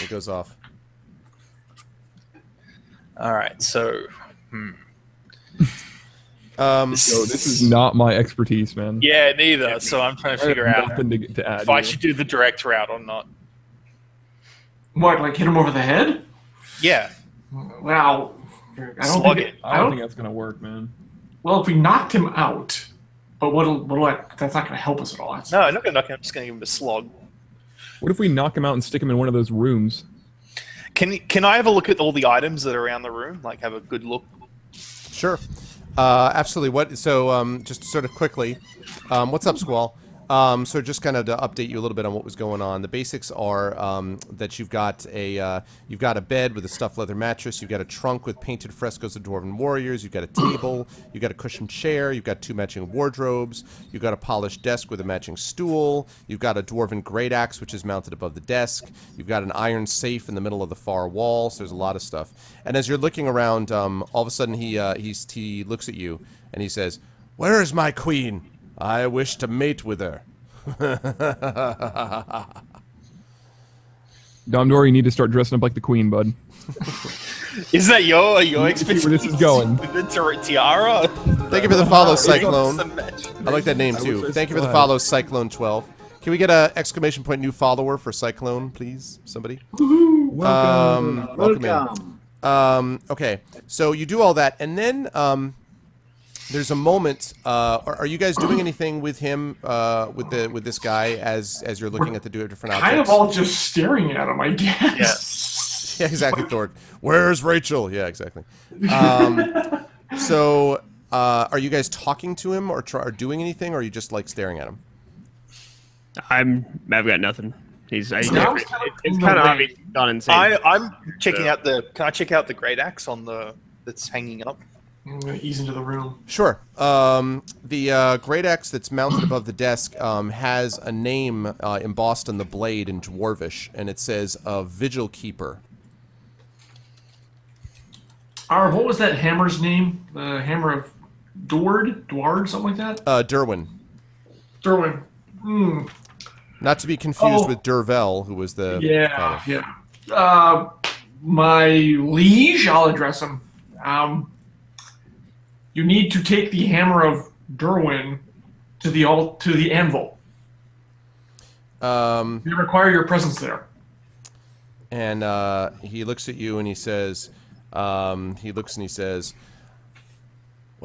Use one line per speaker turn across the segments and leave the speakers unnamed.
It goes off.
All right, so.
This is not my expertise, man.
Yeah, neither. So I'm trying to figure out
nothing to add
if I should do the direct route or not.
What, like hit him over the head?
Yeah.
Well, I don't think
that's gonna work, man.
Well, if we knocked him out, but that's not gonna help us at all.
No, I'm not gonna knock him. I'm just gonna give him a slog.
What if we knock him out and stick him in one of those rooms?
Can I have a look at all the items that are around the room? Like, have a good look.
Sure. Absolutely. So, just sort of quickly, what's up, Squall? So just kind of to update you a little bit on what was going on. The basics are that you've got a bed with a stuffed leather mattress. You've got a trunk with painted frescoes of dwarven warriors. You've got a table. You've got a cushioned chair. You've got 2 matching wardrobes. You've got a polished desk with a matching stool. You've got a dwarven great axe which is mounted above the desk. You've got an iron safe in the middle of the far wall. So there's a lot of stuff. And as you're looking around, all of a sudden he looks at you and he says, "Where is my queen? I wish to mate with her."
Domdor, you need to start dressing up like the queen, bud.
Is that your expertise?
Where this is going?
With the tiara?
Thank you for the follow, Cyclone. I like that name too. Thank you for the follow, Cyclone12. Can we get a exclamation point new follower for Cyclone, please? Somebody?
Welcome.
Okay, so you do all that, and then there's a moment. Are you guys doing anything with him, with this guy, as you're looking at the different objects?
Kind of all just staring at him, I guess.
Yes.
Yeah, exactly, Thor. Where's Rachel? Yeah, exactly. So, are you guys talking to him or doing anything, or are you just like staring at him?
I've got nothing. It's kind of obvious he's gone insane.
I'm checking out the. Can I check out the great axe on that's hanging up?
I'm gonna ease into the room.
Sure. The great axe that's mounted above the desk has a name embossed on the blade in Dwarvish, and it says Vigil Keeper.
What was that hammer's name? The hammer of Dward, something like that?
Derwin.
Derwin. Hmm.
Not to be confused with Dervel, who was the father.
Yeah. My liege, I'll address him. You need to take the hammer of Derwin to the anvil. They require your presence there.
And he looks at you and he says, when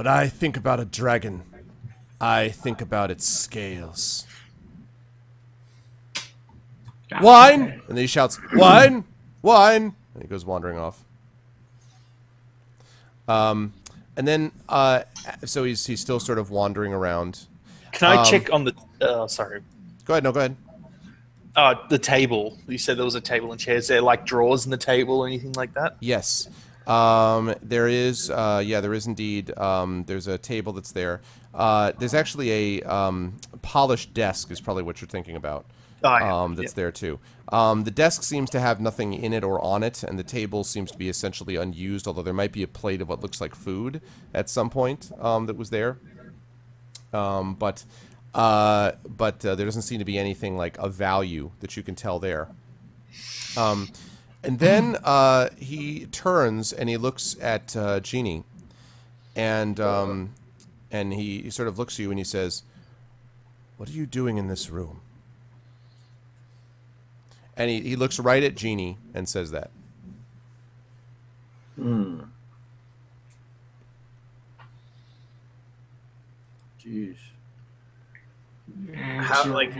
I think about a dragon, I think about its scales. Wine! And then he shouts, "Wine! Wine!" And he goes wandering off. And then, so he's still sort of wandering around.
Can I check on the? Sorry.
Go ahead. No, go ahead.
The table. You said there was a table and chairs. There like drawers in the table or anything like that?
Yes. There is. Yeah, there is indeed. There's a table that's there. There's actually a polished desk. Is probably what you're thinking about. That's there too. The desk seems to have nothing in it or on it, and the table seems to be essentially unused, although there might be a plate of what looks like food at some point that was there. But there doesn't seem to be anything like of value that you can tell there. And then he turns and he looks at Jeannie, and he sort of looks at you and he says, "What are you doing in this room?" And he looks right at Jeannie and says that.
Hmm. Jeez. How, like,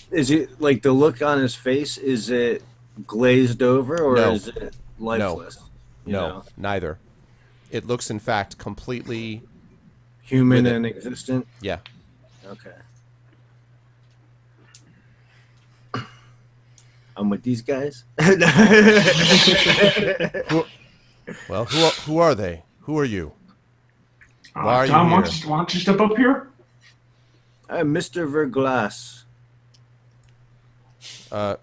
is it like the look on his face? Is it glazed over or is it lifeless?
No, neither. It looks, in fact, completely
human and existent.
Yeah.
Okay. I'm with these guys.
Who are they? Who are you? Why are
Tom,
you here?
why don't you step up here?
I'm Mr. Verglass.
All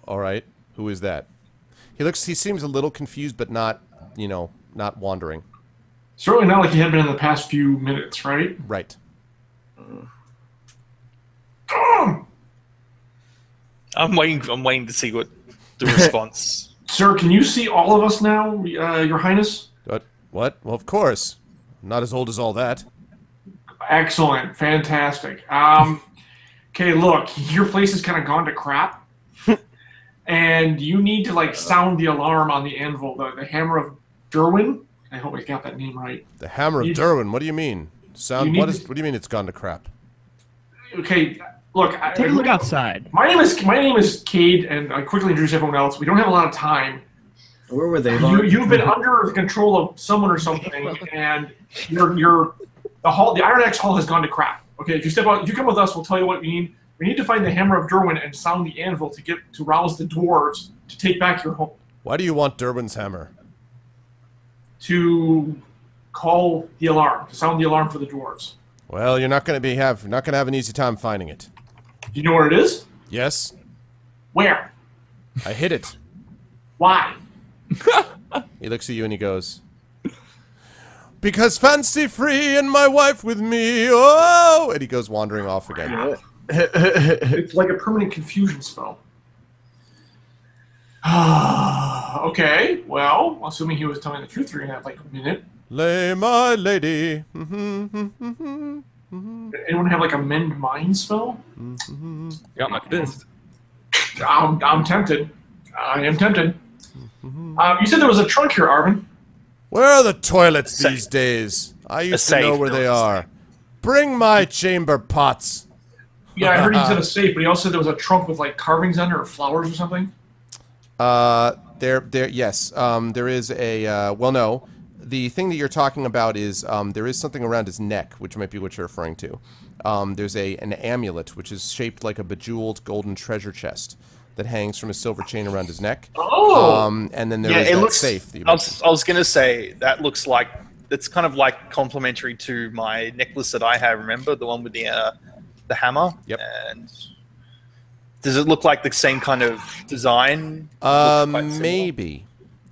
right. Who is that? He seems a little confused, but not, not wandering.
Certainly not like he had been in the past few minutes, right?
Right.
I'm waiting to see what the response.
Sir, can you see all of us now, Your Highness?
What? Well, of course. I'm not as old as all that.
Excellent. Fantastic. Okay, look, your place has kind of gone to crap. And you need to, like, sound the alarm on the anvil, the Hammer of Derwin. I hope I got that name right.
The Hammer of Derwin? What do you mean? What do you mean it's gone to crap?
Okay, look.
Take a look outside.
My name is Cade, and I quickly introduce everyone else. We don't have a lot of time.
Where were they?
You've been under the control of someone or something, and the Iron Axe Hall has gone to crap. Okay, if you come with us, we'll tell you what we need. We need to find the Hammer of Derwin and sound the anvil to rouse the dwarves to take back your home.
Why do you want Derwin's hammer?
To call the alarm, to sound the alarm for the dwarves.
Well, you're not going to have an easy time finding it.
Do you know where it is?
Yes.
Where?
I hid it.
Why?
He looks at you and he goes, "Because fancy free and my wife with me, oh!" And he goes wandering off again.
It's like a permanent confusion spell. Okay, well, assuming he was telling the truth, you're going to have like a minute.
Lay my lady.
Anyone have like a mend mind spell?
Got my fist.
I'm tempted. I am tempted. You said there was a trunk here, Arvin.
Where are the toilets these days? I used to know where they are. Bring my chamber pots.
Yeah, I heard he said a safe, but he also said there was a trunk with like carvings under or flowers or something.
Yes. There is a. Well, no. The thing that you're talking about is there is something around his neck, which might be what you're referring to. There's an amulet which is shaped like a bejeweled golden treasure chest that hangs from a silver chain around his neck.
Oh.
And then there is that safe. That
I was gonna say that looks like it's kind of like complementary to my necklace that I have. Remember the one with the hammer?
Yep.
And does it look like the same kind of design?
Maybe.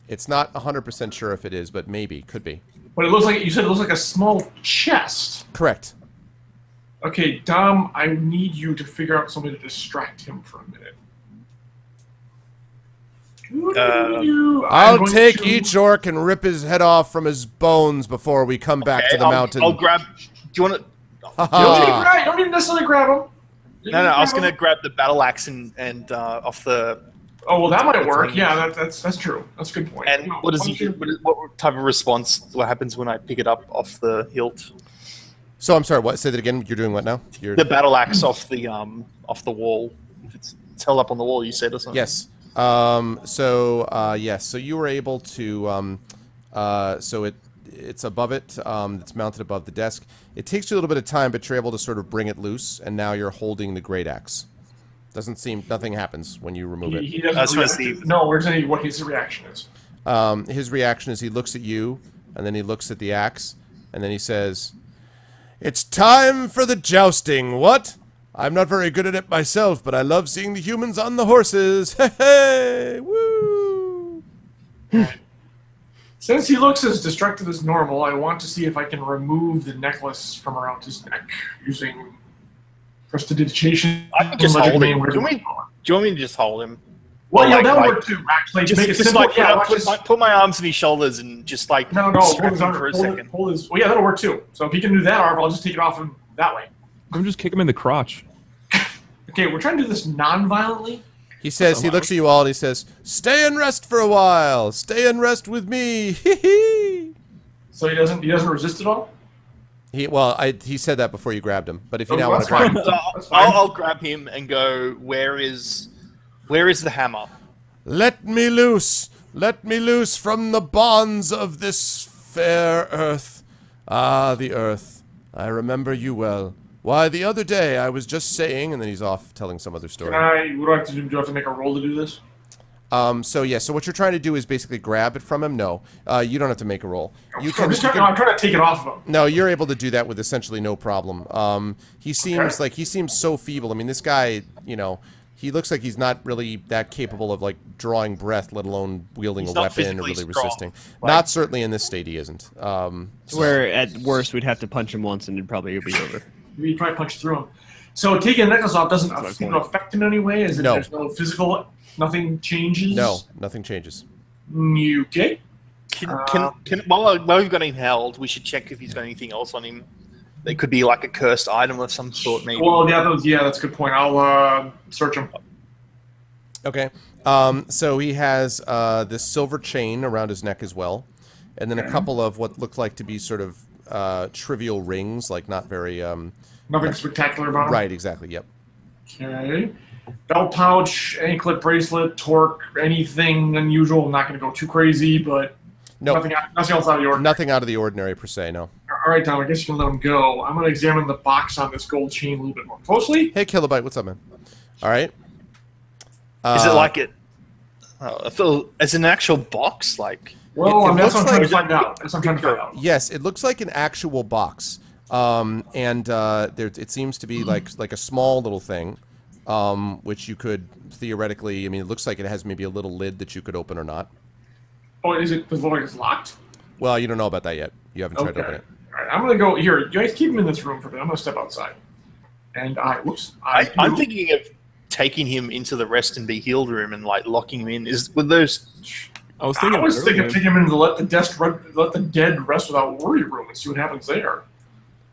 It's not 100% sure if it is, but maybe. Could be.
But it looks like, you said it looks like a small chest.
Correct.
Okay, Dom, I need you to figure out something to distract him for a minute.
I'll take each orc and rip his head off from his bones before we come back to the mountain.
I'll grab... Do you want to...
You don't need to necessarily grab him.
No, I was going to grab the battle axe and off the...
Oh, well, that might work. Yeah, that's true. That's a good point.
And what type of response? What happens when I pick it up off the hilt?
So I'm sorry. What? Say that again. You're doing what now?
The battle axe off the wall. It's held up on the wall. You said or something.
Yes. Yes. So you were able to. So it's above it. It's mounted above the desk. It takes you a little bit of time, but you're able to sort of bring it loose, and now you're holding the great axe. Nothing happens when you remove it.
He doesn't no, we're saying what his reaction is.
His reaction is he looks at you, and then he looks at the axe, and then he says, "It's time for the jousting, what? I'm not very good at it myself, but I love seeing the humans on the horses. Hey, hey, woo!"
Since he looks as distracted as normal, I want to see if I can remove the necklace from around his neck using prestidigitation.
I can just hold him. Do you want me to just hold him?
Well, yeah, that would work too, actually. To make it simple,
put my arms on his shoulders and just like
hold his arm for a second. Well, yeah, that'll work too. So if he can do that, I'll just take it off him that way.
I'm just kick him in the crotch.
Okay, we're trying to do this non-violently.
He says, he looks at you all and he says, "Stay and rest for a while. Stay and rest with me."
So he doesn't resist at all?
He said that before you grabbed him. But if you now want to grab him,
I'll grab him and go, where is the hammer?
Let me loose from the bonds of this fair earth. Ah, the earth. I remember you well. Why, the other day I was just saying, and then he's off telling some other story.
What do I have to do? Do I have to make a roll to do this?
So what you're trying to do is basically grab it from him. No, you don't have to make a roll.
I'm trying to take it off of him.
No, you're able to do that with essentially no problem. He seems he seems so feeble. I mean, this guy, he looks like he's not really that capable of like drawing breath, let alone wielding a weapon or really resisting. Right. Not certainly in this state he isn't.
Where at worst we'd have to punch him once and it'd probably be over.
We'd probably punch through him. So taking the necklace off doesn't affect him in any way? Is it there's no physical, nothing changes?
No, nothing changes.
Okay.
While we've got him held, we should check if he's got anything else on him. They could be like a cursed item of some sort, maybe.
Well, yeah, that's a good point. I'll search him.
Okay. So he has this silver chain around his neck as well, and then a couple of what look like to be sort of trivial rings, like not very...
Nothing spectacular about him?
Right, exactly, yep.
Okay. Belt pouch, anklet, bracelet, torque, anything unusual. I'm not going to go too crazy, but nothing else out of the ordinary.
Nothing out of the ordinary, per se, no.
All right, Tom, I guess you can let him go. I'm going to examine the box on this gold chain a little bit more closely.
Hey, Kilobyte, what's up, man? All right.
Is it like it? I feel as an actual box, like.
Well, that's what I'm trying to find out. That's what I'm trying to find out.
Yes, it looks like an actual box, it seems to be like a small little thing, which you could theoretically. I mean, it looks like it has maybe a little lid that you could open or not.
Oh, does it look like it's locked?
Well, you don't know about that yet. You haven't tried to open it.
All right, I'm going to go here. You guys keep him in this room for a bit. I'm going to step outside. And
I'm thinking of taking him into the rest and be healed room and like locking him in. With those?
I was thinking of taking him in to let the dead rest without worry room and see what happens there.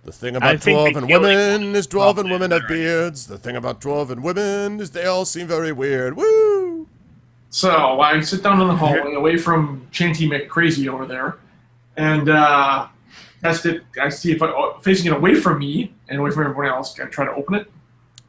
The thing about dwarven women is dwarven women have beards. The thing about dwarven women is they all seem very weird. Woo!
So I sit down in the hallway away from Chanty McCrazy over there, and test it. I see if facing it away from me and away from everyone else. Can I try to open it?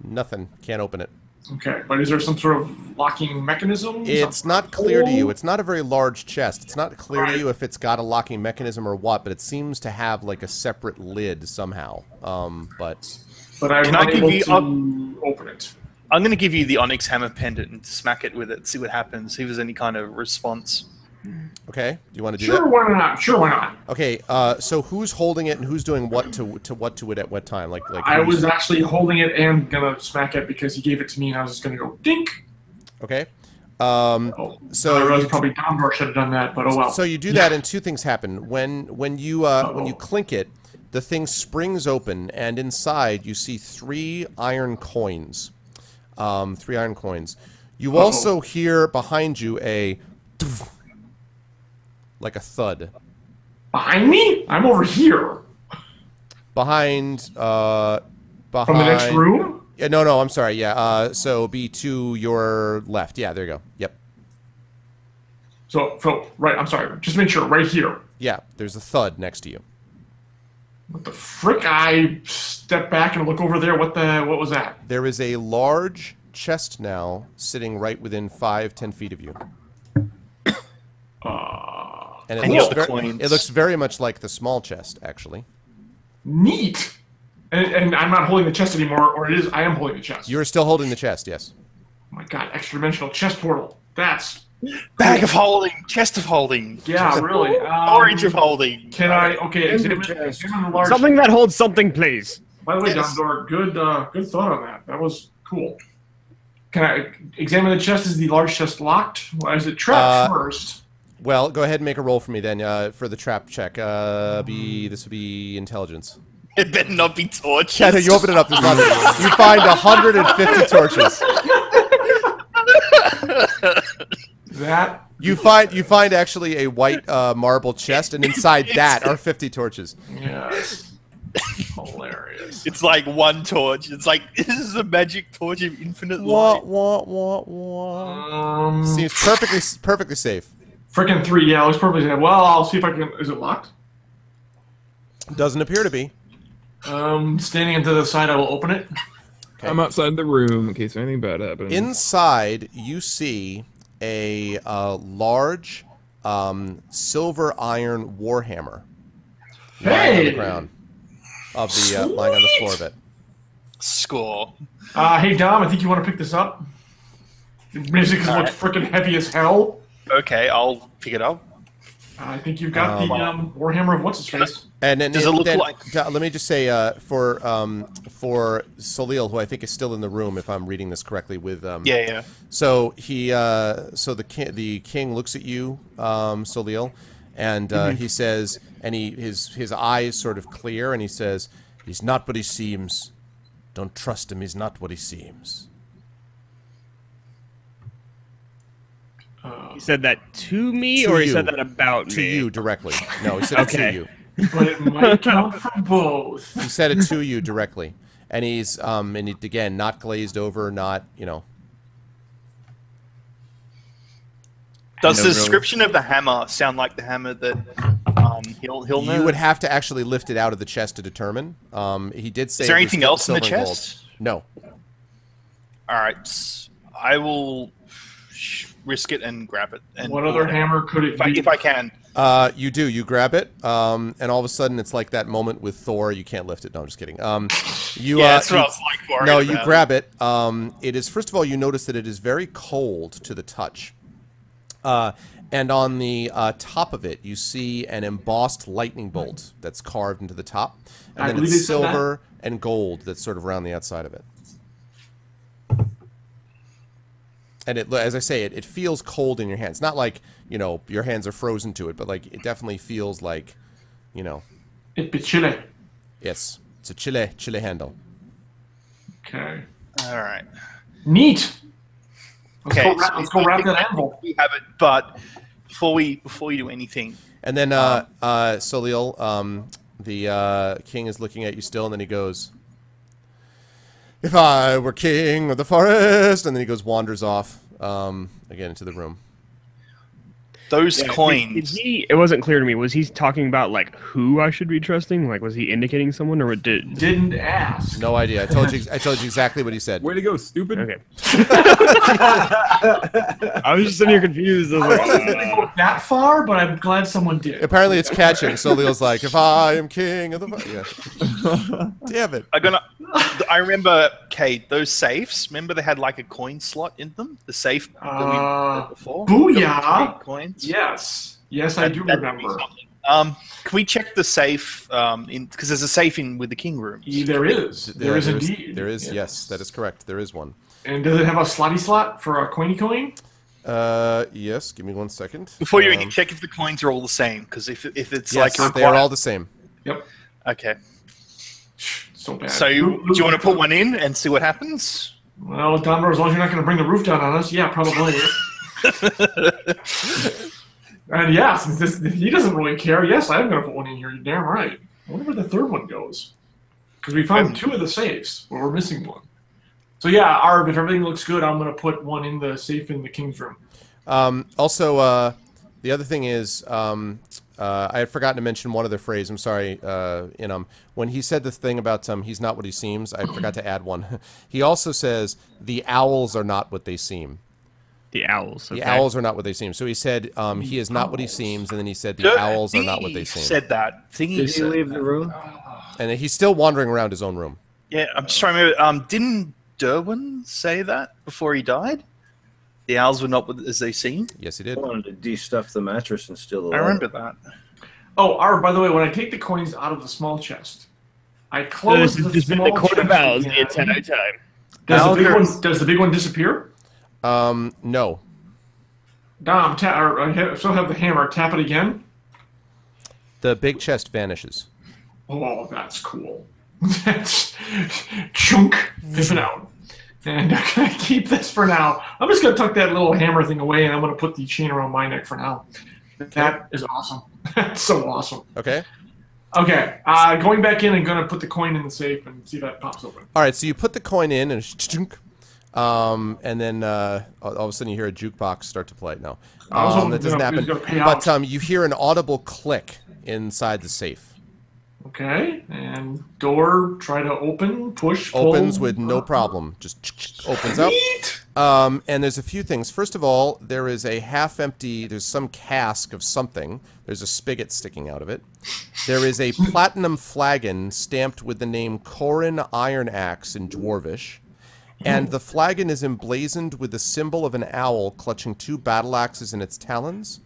Nothing. Can't open it.
Okay, but is there some sort of locking mechanism?
It's not clear to you. It's not a very large chest. It's not clear to you if it's got a locking mechanism or what, but it seems to have like a separate lid somehow. But
I'm not able to open it.
I'm going to give you the onyx hammer pendant and smack it with it, see what happens, see if there's any kind of response.
Okay, do you want to do
that? Sure, why not? Sure, why not?
Okay, so who's holding it and who's doing what to it at what time? Like
I was actually holding it and gonna smack it because he gave it to me and I was just gonna go dink.
Okay.
So I realized probably Domdor should have done that, but oh well.
So you do that and two things happen. When you clink it, the thing springs open and inside you see 3 iron coins. 3 iron coins. You also hear behind you a like a thud.
Behind me? I'm over here.
Behind from
the next room?
Yeah, no, I'm sorry. Yeah, so be to your left. Yeah, there you go. Yep.
So right. I'm sorry. Just make sure. Right here.
Yeah, there's a thud next to you.
What the frick? I step back and look over there. What was that?
There is a large chest now sitting right within 5-10 feet of you. And it looks very much like the small chest, actually.
Neat. And I'm not holding the chest anymore, or it is. I am holding the chest.
You're still holding the chest, yes.
Oh my God! Extra-dimensional chest portal. That's
bag of holding, chest of holding.
Yeah, really.
Orange of holding.
Can I? Okay.
Something that holds something, please.
By the way, Domdor, good thought on that. That was cool. Can I examine the chest? Is the large chest locked? Well, is it trapped first?
Well, go ahead and make a roll for me then for the trap check. This would be intelligence.
It better not be torches.
Yeah, no, you open it up. There's not. You find 150 torches.
That
you find actually a white marble chest, and inside that are 50 torches.
Yes. Hilarious.
It's like one torch. It's like this is a magic torch of infinite light.
Seems perfectly safe.
Frickin' 3, yeah, it looks perfectly safe. Well, I'll see if I can. Is it locked?
Doesn't appear to be.
Standing to the side, I will open it.
Okay. I'm outside the room in case anything bad happens.
Inside, you see a large silver iron warhammer lying on the ground of the lying on the floor of it.
Score.
Hey Dom, I think you want to pick this up. Music looks freaking heavy as hell.
Okay, I'll pick it up.
I think you've got the warhammer of what's his face.
And then,
does it look like?
Let me just say for Solil, who I think is still in the room, if I'm reading this correctly, with
yeah.
So the king looks at you, Solil, and he says, and his eyes sort of clear, and he says, "He's not what he seems. Don't trust him. He's not what he seems.
He said that to me,
To
or he
you.
said that about
To
me?
you directly. No, he said it to you.
But it might count for both.
He said it to you directly. And he's, again, not glazed over, not, you know.
Does the description of the hammer sound like the hammer that he'll know?
You would have to actually lift it out of the chest to determine. He did say.
Is there
it was
anything else in the
silver and
chest?
gold. No.
All right, I will risk it and grab it. And
What other hammer could it be?
if I can.
You do. You grab it, and all of a sudden it's like that moment with Thor. You can't lift it. No, I'm just kidding.
That's what I was like for.
No, you grab it. It is, first of all, you notice that it is very cold to the touch. And on the top of it, you see an embossed lightning bolt that's carved into the top. And then it's silver and gold that's sort of around the outside of it. And it, as I say, it feels cold in your hands. Not like, you know, your hands are frozen to it, but like it definitely feels like, you know.
It'd be chilly.
Yes. It's a chile handle.
Okay.
All right.
Neat.
Okay.
Let's go wrap that anvil.
We have it, but before we do anything.
And then Solil, the king is looking at you still, and then he goes, "If I were king of the forest," and then he goes wanders off again into the room.
Those coins.
It wasn't clear to me. Was he talking about like who I should be trusting? Like, was he indicating someone, or
didn't ask?
No idea. I told you exactly what he said.
Way to go, stupid.
Okay. I was just sitting here confused. I was
wasn't going to go that far, but I'm glad someone did.
Apparently, it's catching. Solil's like, "If I am king of the yeah." Damn it.
I remember, Kate, those safes. Remember they had like a coin slot in them. The safe that we had before.
Booyah!
Coins.
Yes, I do remember.
Can we check the safe? Because there's a safe in with the king room.
There is. There is indeed.
There is. Yes, that is correct. There is one.
And does it have a slotty slot for a coiny coin?
Yes. Give me 1 second.
Before you can check if the coins are all the same, because if it's
yes,
like
they are all the same.
Yep.
Okay.
So bad.
So do you want to put one in and see what happens?
Well, Domber, as long as you're not going to bring the roof down on us, yeah, probably. And yeah, since he doesn't really care, yes, I'm going to put one in here. You're damn right. I wonder where the third one goes. Because we found two of the safes, but we're missing one. So yeah, Arv, if everything looks good, I'm going to put one in the safe in the king's room.
Also, the other thing is, I had forgotten to mention one other phrase. I'm sorry, when he said this thing about he's not what he seems, I forgot to add one. He also says, the owls are not what they seem.
The owls. Okay.
The owls are not what they seem. So he said, he is not what he seems, and then he said, the owls are not what they seem.
Said that.
Did he leave the room?
And he's still wandering around his own room.
Yeah, I'm just trying to remember. Didn't Derwin say that before he died? The owls were not what as they seem?
Yes, he did.
I wanted to de-stuff the mattress and steal the
I remember that.
Oh, Arv, by the way, when I take the coins out of the small chest, I close the small
the court of
chest
owls
again.
the entire time.
Does the big one disappear?
No.
Dom, I still have the hammer. Tap it again.
The big chest vanishes.
Oh, that's cool. That's chunk. Pip it out. And I'm going to keep this for now. I'm just going to tuck that little hammer thing away, and I'm going to put the chain around my neck for now. That is awesome. That's so awesome.
Okay.
Okay. Going back in and going to put the coin in the safe and see if that pops open.
All right, so you put the coin in, and and then all of a sudden you hear a jukebox start to play. No, that doesn't happen. But you hear an audible click inside the safe.
Okay, and door, try to open, push, pull.
Opens with no problem. Just opens up. And there's a few things. First of all, there is a half-empty, there's some cask of something. There's a spigot sticking out of it. There is a platinum flagon stamped with the name Corin Iron Axe in Dwarvish. And the flagon is emblazoned with the symbol of an owl clutching two battle axes in its talons.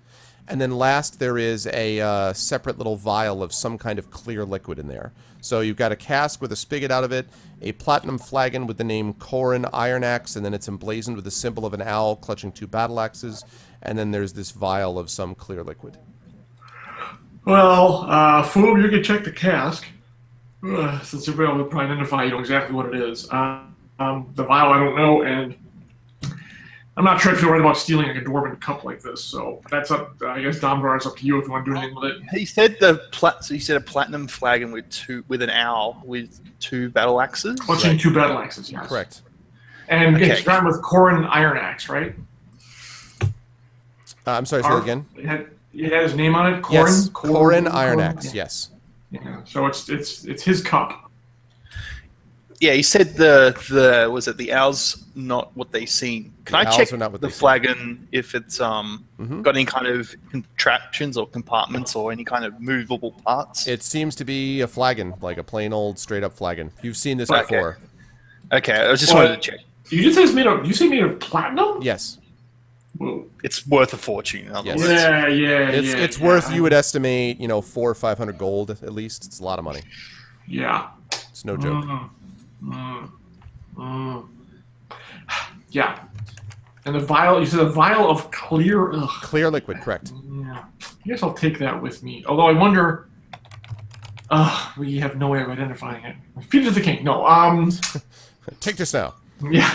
And then last, there is a separate little vial of some kind of clear liquid in there. So you've got a cask with a spigot out of it, a platinum flagon with the name Corin Iron Axe, and then it's emblazoned with the symbol of an owl clutching two battle axes, and then there's this vial of some clear liquid.
Well, Foob, you can check the cask. Since you'll be able to probably identify, exactly what it is. The vial, I don't know, and I'm not sure if you're right about stealing like a dwarven cup like this. So that's up. I guess Domgar, it's up to you if you want to do anything with it.
He said so he said a platinum flagon with an owl with 2 battle axes.
Watching 2 battle axes, yes.
Correct.
And it's drawn with Corin Iron Axe, right?
I'm sorry, say that again.
It had his name on it. Corin.
Yes, Corin Iron Axe. Yes.
Yeah. So it's his cup.
Yeah, he said the owl's not what they seem. Can I check the flagon if it's got any kind of contraptions or compartments or any kind of movable parts?
It seems to be a flagon, like a plain old straight up flagon. You've seen this before.
Okay, I just wanted to check.
You just say it's made of. You say made of platinum?
Yes.
Whoa. It's worth a fortune.
Yes. It's worth. You would estimate, 400 or 500 gold at least. It's a lot of money.
Yeah.
It's no joke.
Yeah. And the vial, you said a vial of clear...
Clear liquid, correct.
Yeah. I guess I'll take that with me. Although I wonder... we have no way of identifying it. Feed it to the king. No,
Take this now.
Yeah.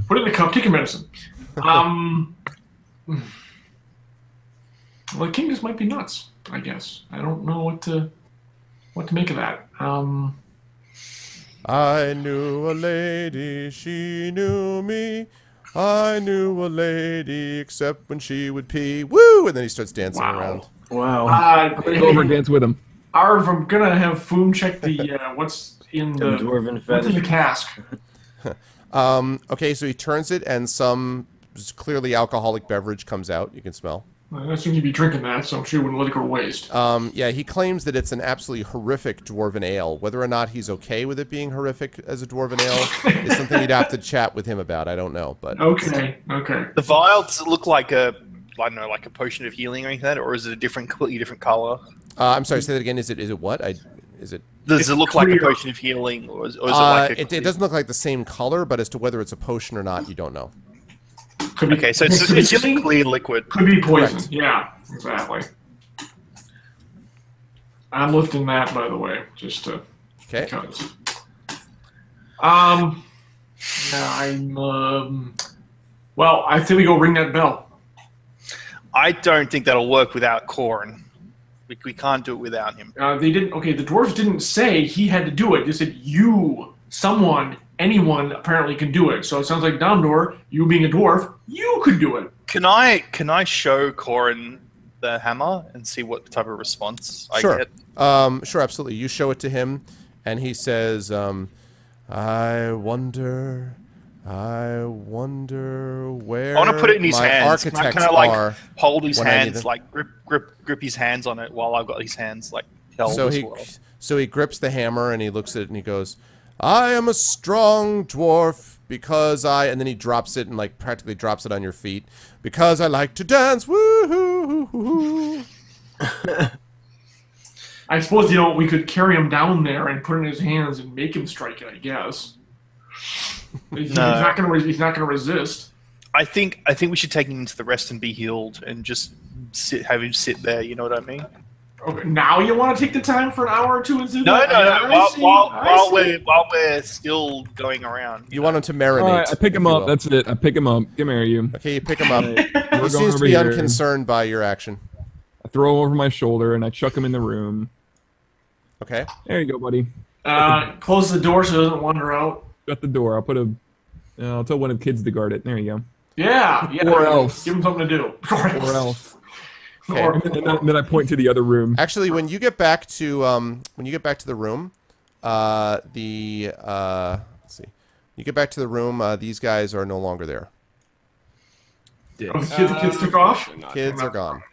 Put it in the cup. Take your medicine. Well, the king just might be nuts, I guess. I don't know what to make of that.
I knew a lady, she knew me. I knew a lady, except when she would pee. Woo! And then he starts dancing around.
Wow.
I'm gonna go over and dance with him.
Arv, I'm gonna have Foom check the what's in the
dwarven
what's in the cask.
Okay, so he turns it, and some clearly alcoholic beverage comes out. You can smell.
I assume you'd be drinking that, so I'm sure you wouldn't let it go to waste.
Yeah, he claims that it's an absolutely horrific dwarven ale. Whether or not he's okay with it being horrific as a dwarven ale is something you'd have to chat with him about. I don't know, but
okay.
The vial, does it look like a, I don't know, like a potion of healing or anything like that, or is it a completely different color?
I'm sorry, say that again. Is it what? Does it
look like a potion of healing, or is it like
it doesn't look like the same color, but as to whether it's a potion or not, you don't know.
Okay, so it's just a clear liquid.
Could be poison. Correct. Yeah, exactly. I'm lifting that, by the way, just to because. Yeah, well, I think we go ring that bell.
I don't think that'll work without Corin. We can't do it without him.
They didn't. Okay, the dwarves didn't say he had to do it. They said you, someone, anyone apparently can do it. So it sounds like Domdor, you being a dwarf, you could do it.
Can I show Corin the hammer and see what type of response I get?
Sure, absolutely. You show it to him, and he says, I wonder where
I want to put it in his hands. I kind of like hold his hands, like grip his hands on it while I've got his hands like held as well.
So he grips the hammer and he looks at it and he goes, I am a strong dwarf because and then he drops it and like practically drops it on your feet because I like to dance. Woo-hoo-hoo-hoo.
I suppose, we could carry him down there and put it in his hands and make him strike it, I guess. He's not gonna resist.
I think we should take him into the rest and be healed and just have him sit there, you know what I mean?
Okay, now you want to take the time for an hour or two and do that?
No. While we're still going around.
You want him to marinate.
All right, I pick him up. That's it. I pick him up. Come here, you.
Okay, you pick him up. He seems to be unconcerned by your action.
I throw him over my shoulder and I chuck him in the room.
Okay.
There you go, buddy.
Close the door so it doesn't wander out.
Shut the door. I'll tell one of the kids to guard it. There you go.
Yeah.
Or else.
Give him something to do.
Or else.
Okay.
And then I point to the other room.
Actually, when you get back to the room, let's see. You get back to the room. These guys are no longer there.
Oh, the kids took off.
Kids are gone.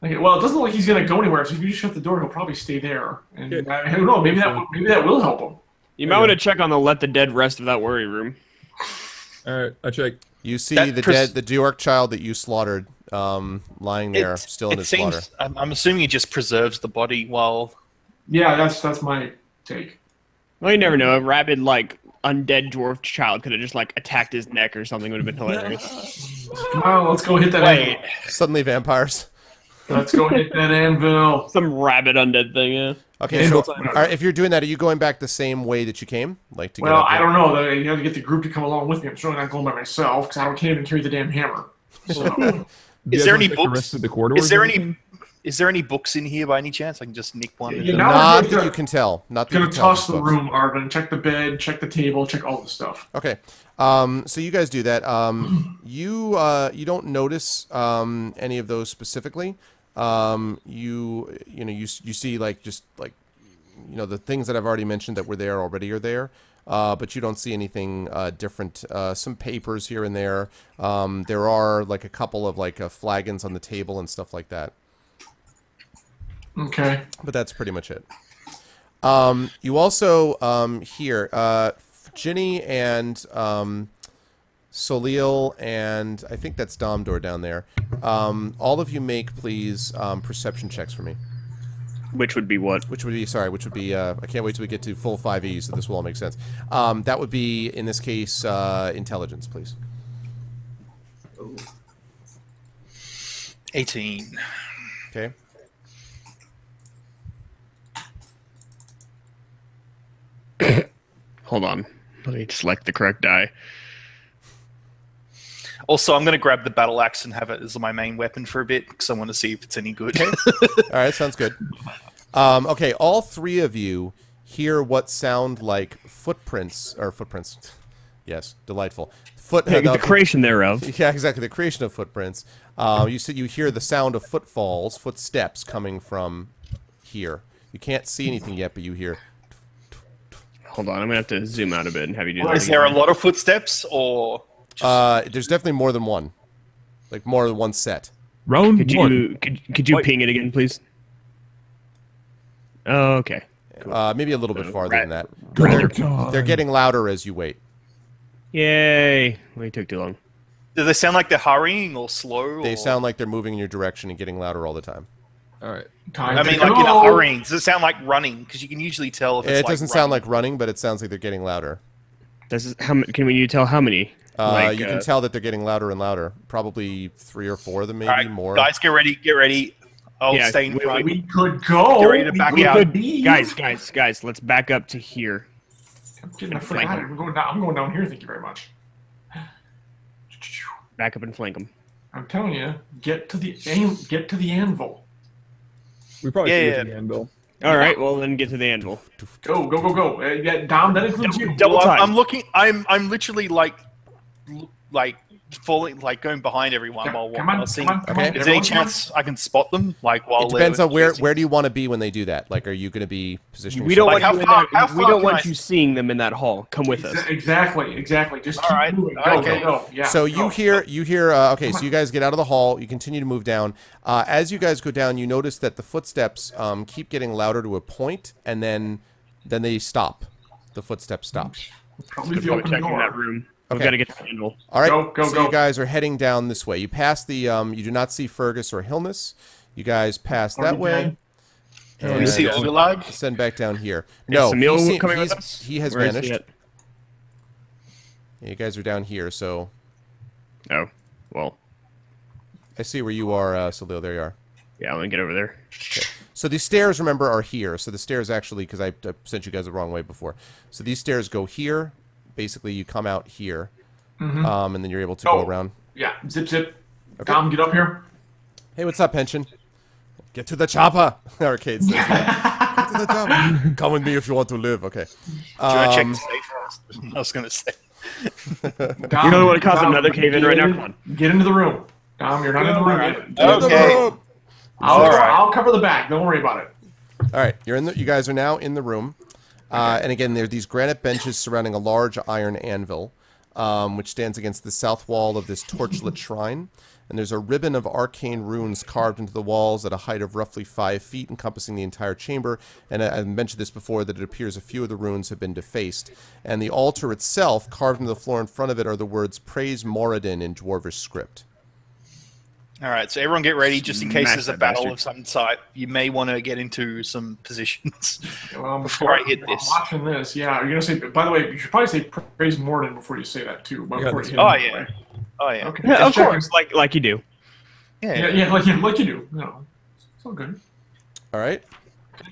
Okay, well, it doesn't look like he's gonna go anywhere. So if you just shut the door, he'll probably stay there. And I don't know. Maybe that will help him.
You might want to check on the let the dead rest of that worry room.
All right, I check.
You see the Dwarf child that you slaughtered, lying there, still in his slaughter.
I'm assuming he just preserves the body while.
Yeah, that's my take.
Well, you never know. A rabid undead dwarf child could have just attacked his neck or something. Would have been hilarious.
Come on, let's go hit that.
Wait,
suddenly vampires.
Let's go hit that anvil.
Some rabid undead thing, yeah.
Okay, so all right, if you're doing that, are you going back the same way that you came? Like to get
I don't know. You have to get the group to come along with me. I'm certainly not going by myself because can't even carry the damn hammer. So.
Is there any books? Is there any books in here by any chance? I can just nick one.
Not that you can tell. Not that you can tell.
Gonna toss the room, Arvin. Check the bed. Check the table. Check all the stuff.
Okay. So you guys do that. You don't notice any of those specifically. You see the things that I've already mentioned that were there already are there. But you don't see anything different. Some papers here and there. There are like a couple of flagons on the table and stuff like that.
Okay.
But that's pretty much it. You also hear Ginny and Solil and I think that's Domdor down there. All of you make please perception checks for me.
Which would be what?
Which would be I can't wait till we get to full 5e, so this will all make sense. That would be, in this case, intelligence, please.
18.
Okay.
Hold on. Let me select the correct die.
Also, I'm going to grab the battle axe and have it as my main weapon for a bit because I want to see if it's any good.
Okay. All right, sounds good. Okay, all three of you hear what sound like footprints. Yes, delightful.
The creation thereof.
Yeah, exactly. The creation of footprints. You hear the sound of footsteps coming from here. You can't see anything yet, but you hear.
Hold on, I'm gonna have to zoom out a bit and have you do that.
Is there a lot of footsteps, or?
There's definitely more than one. Like more than one set.
Round
one. Could you ping it again, please? Oh, okay.
Cool. Maybe a little bit farther than that. They're getting louder as you wait.
Yay! Wait, took too long.
Do they sound like they're hurrying or slow?
They sound like they're moving in your direction and getting louder all the time.
All right.
I mean, like in a hurrying. Does it sound like running? Because you can usually tell if it's
it doesn't sound like running, but it sounds like they're getting louder.
Can you tell how many?
You can tell that they're getting louder and louder. Probably 3 or 4 of them, maybe
right,
more.
Guys, get ready. Get ready. I'll stay in front.
We could go.
Get ready to back out.
Guys, let's back up to here.
I'm going down here. Thank you very much.
Back up and flank them.
I'm telling you, get to the anvil.
We probably should get to the anvil.
All right, well then get to the anvil.
Go. Dom, that includes you.
Double time. I'm looking. I'm literally like falling, like going behind everyone while seeing.
Okay.
Is there any chance I can spot them? Like while
it depends on where do you want to be when they do that? Like, are you going to be positioned?
We don't want you seeing them in that hall. Come with us.
Exactly. Just keep moving. Go. Yeah.
So you hear. Okay, so you guys get out of the hall. You continue to move down. As you guys go down, you notice that the footsteps keep getting louder to a point, and then they stop. The footsteps stop.
Probably the open door.
That room.
Okay.
We've got to get to the anvil.
All right, go. You guys are heading down this way. You pass the, you do not see Fergus or Hilness. You guys pass that way.
And we see Overlag.
Send back down here. No, he has vanished. Yeah, you guys are down here, so.
Oh, well.
I see where you are, Salil. There you are.
Yeah, I'm going to get over there.
Okay. So these stairs, remember, are here. So the stairs actually, because I sent you guys the wrong way before. So these stairs go here. Basically, you come out here, and then you're able to go around.
Yeah, zip. Okay. Dom, get up here.
Hey, what's up, Pension? Get to the chopper. Arcade says that. Get to the chopper. Come with me if you want to live. Okay.
Do you want to check the safe first? I was going to say.
Dom, you don't want to cause another cave in right now? Come on.
Get into the room. Dom, you're not in the room yet.
Okay.
I'll cover the back. Don't worry about it.
All right. You guys are now in the room. And again, there are these granite benches surrounding a large iron anvil, which stands against the south wall of this torchlit shrine. And there's a ribbon of arcane runes carved into the walls at a height of roughly 5 feet, encompassing the entire chamber. And I mentioned this before, that it appears a few of the runes have been defaced. And the altar itself, carved into the floor in front of it, are the words, "Praise Moradin" in Dwarvish script.
All right, so everyone get ready, just in case there's a battle of some type. You may want to get into some positions before I hit this.
I'm watching this, yeah. Are you going to say, by the way, you should probably say "Praise Morden" before you say that, too.
Oh, yeah.
Okay.
Yeah, of course, like you do.
Yeah, like you do. No, it's all good.
All right.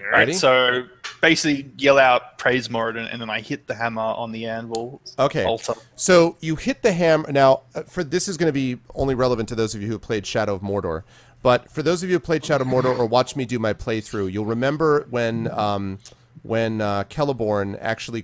Alright, so basically yell out praise Moradin, and then I hit the hammer on the anvil.
Okay.
Altar.
So you hit the hammer. Now, for this is going to be only relevant to those of you who have played Shadow of Mordor. But for those of you who have played Shadow of Mordor or watched me do my playthrough, you'll remember when Celeborn actually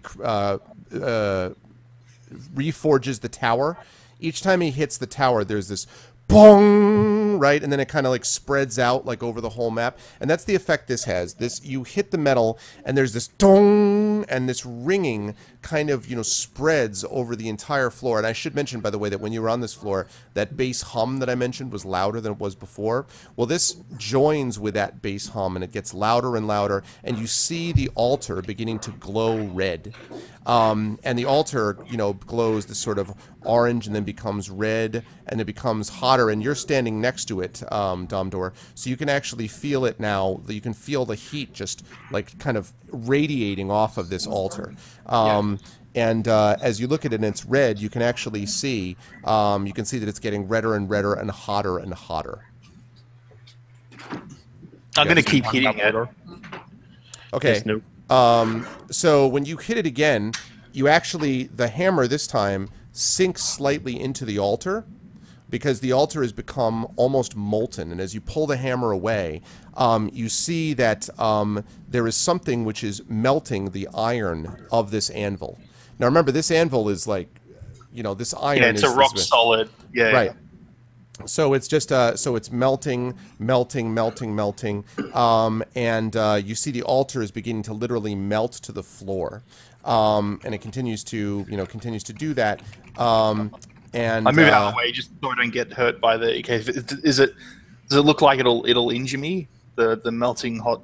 reforges the tower. Each time he hits the tower, there's this bong, right? And then it kind of like spreads out like over the whole map. And that's the effect this has. This, you hit the metal and there's this dong, and this ringing kind of, you know, spreads over the entire floor. And I should mention, by the way, that when you were on this floor, that bass hum that I mentioned was louder than it was before. Well, this joins with that bass hum and it gets louder and louder, and you see the altar beginning to glow red. And the altar, you know, glows this sort of orange and then becomes red and it becomes hotter, and you're standing next to it, Domdor, so you can actually feel it now. You can feel the heat just like kind of radiating off of this altar. And as you look at it and it's red, you can actually see, that it's getting redder and redder and hotter and hotter.
I'm going to keep hitting it.
Okay. So when you hit it again, you actually, the hammer this time sinks slightly into the altar, because the altar has become almost molten. And as you pull the hammer away, you see that there is something which is melting the iron of this anvil. Now remember, this anvil is like, you know, this iron
it's a rock solid. Yeah.
Right. So it's just, so it's melting, and you see the altar is beginning to literally melt to the floor. And it continues to, do that. And
I move out of the way just so I don't get hurt by the. Okay, does it look like it'll injure me? The melting hot,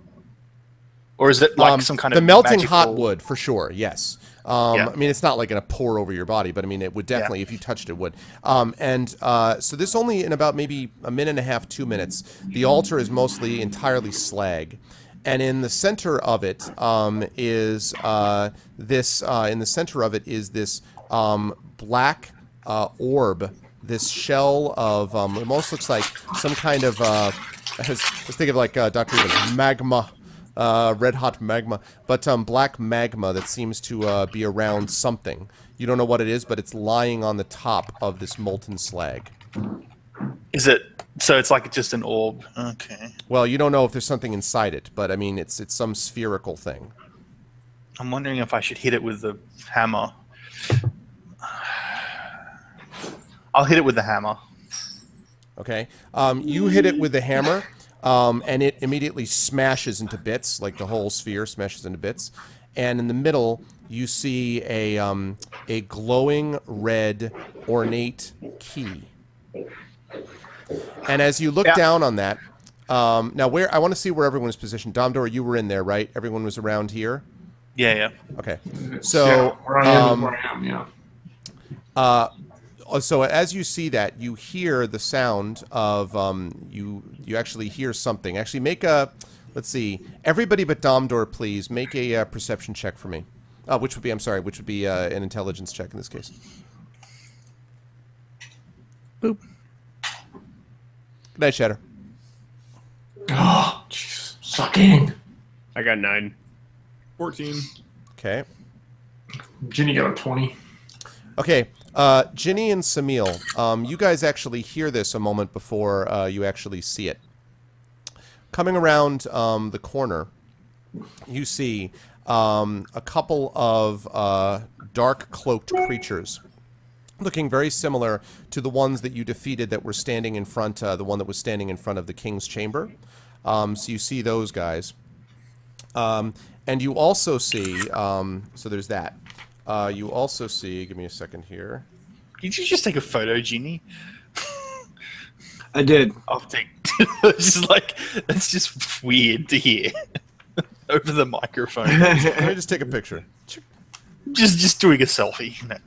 or is it like some kind of
the melting
magical...
hot wood for sure? Yes. I mean, it's not like going to pour over your body, but I mean, it would definitely, if you touched it, would. So this only in about maybe a minute and a half, 2 minutes. The altar is mostly entirely slag. And in the center of it is this black orb, this shell of it almost looks like some kind of let's think of like Dr. Evans, magma, red hot magma, but black magma that seems to be around something. You don't know what it is, but it's lying on the top of this molten slag.
Is it? So it's like just an orb. Okay.
Well, you don't know if there's something inside it, but I mean, it's some spherical thing.
I'm wondering if I should hit it with the hammer. I'll hit it with the hammer.
Okay. You hit it with the hammer, and it immediately smashes into bits, like the whole sphere smashes into bits. And in the middle, you see a glowing red ornate key. And as you look down on that, now I want to see where everyone is positioned. Domdor, you were in there, right? Everyone was around here?
Yeah.
Okay. So,
where I am, yeah.
So as you see that, you hear the sound of, you actually hear something. Actually, make a, let's see, everybody but Domdor, please, make a perception check for me. Which would be an intelligence check in this case. Boop. Good night, Shatter.
Oh, jeez. Sucking.
I got 9.
14.
Okay.
Ginny got a 20.
Okay. Ginny and Samil, you guys actually hear this a moment before you actually see it. Coming around the corner, you see a couple of dark-cloaked creatures, looking very similar to the ones that you defeated that were standing in front, the one that was standing in front of the king's chamber. So you see those guys. And you also see, so there's that. You also see, give me a second here.
Did you just take a photo, Genie?
I did.
I'll take. It's just like, that's just weird to hear over the microphone.
Let me just take a picture.
Just doing a selfie.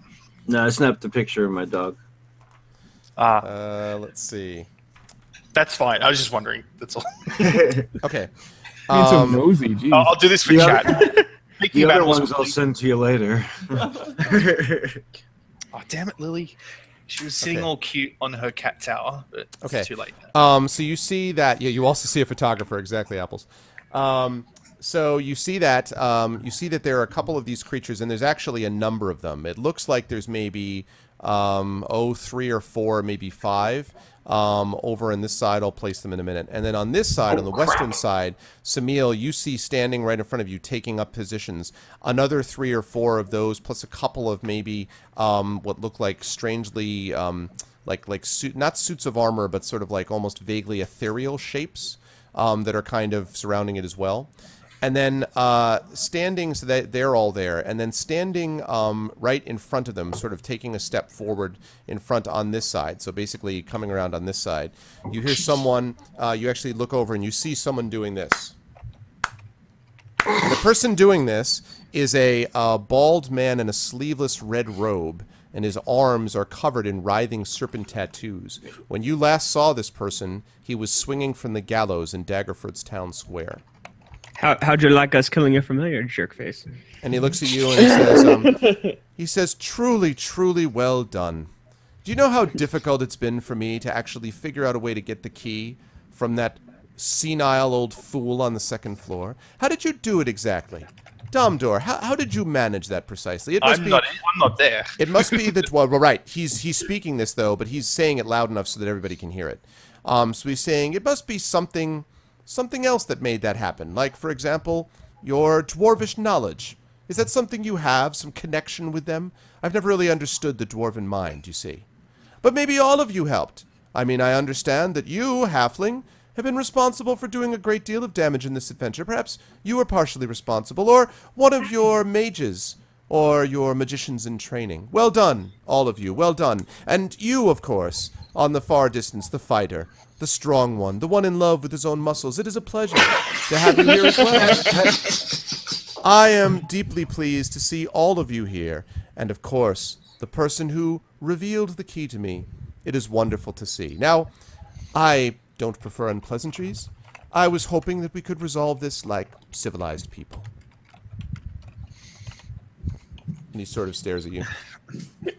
No, I snapped a picture of my dog.
Let's see.
That's fine. I was just wondering. That's all.
Okay.
Being so nosy, geez.
I'll do this for chat.
The other ones I'll send to you later.
Oh, damn it, Lily. She was sitting all cute on her cat tower, but it's too late.
So you see that, yeah, you also see a photographer, exactly, Apples. So you see that there are a couple of these creatures, and there's actually a number of them. It looks like there's maybe 3 or 4, maybe 5. Over on this side, I'll place them in a minute. And then on this side, on the western side, Samil, you see standing right in front of you, taking up positions, another 3 or 4 of those, plus a couple of maybe what look like strangely not suits of armor, but sort of like almost vaguely ethereal shapes that are kind of surrounding it as well. And then standing, so that they're all there, and then standing right in front of them, sort of taking a step forward in front on this side, so basically coming around on this side, you hear someone, you actually look over and you see someone doing this. The person doing this is a bald man in a sleeveless red robe, and his arms are covered in writhing serpent tattoos. When you last saw this person, he was swinging from the gallows in Daggerford's town square.
How'd you like us killing a familiar, jerkface?
And he looks at you and he says, truly, truly well done. Do you know how difficult it's been for me to actually figure out a way to get the key from that senile old fool on the second floor? How did you do it exactly? Domdor, how did you manage that precisely?
I'm not there.
It must be that, well, right, he's speaking this, though, but he's saying it loud enough so that everybody can hear it. So he's saying, it must be something else that made that happen. Like, for example, your dwarvish knowledge. Is that something you have, some connection with them? I've never really understood the dwarven mind, you see. But maybe all of you helped. I mean, I understand that you, halfling, have been responsible for doing a great deal of damage in this adventure. Perhaps you were partially responsible, or one of your mages, or your magicians in training. Well done, all of you, well done. And you, of course, on the far distance, the fighter, the strong one, the one in love with his own muscles. It is a pleasure to have you here as well. I am deeply pleased to see all of you here, and of course, the person who revealed the key to me. It is wonderful to see. Now, I don't prefer unpleasantries. I was hoping that we could resolve this like civilized people. And he sort of stares at you.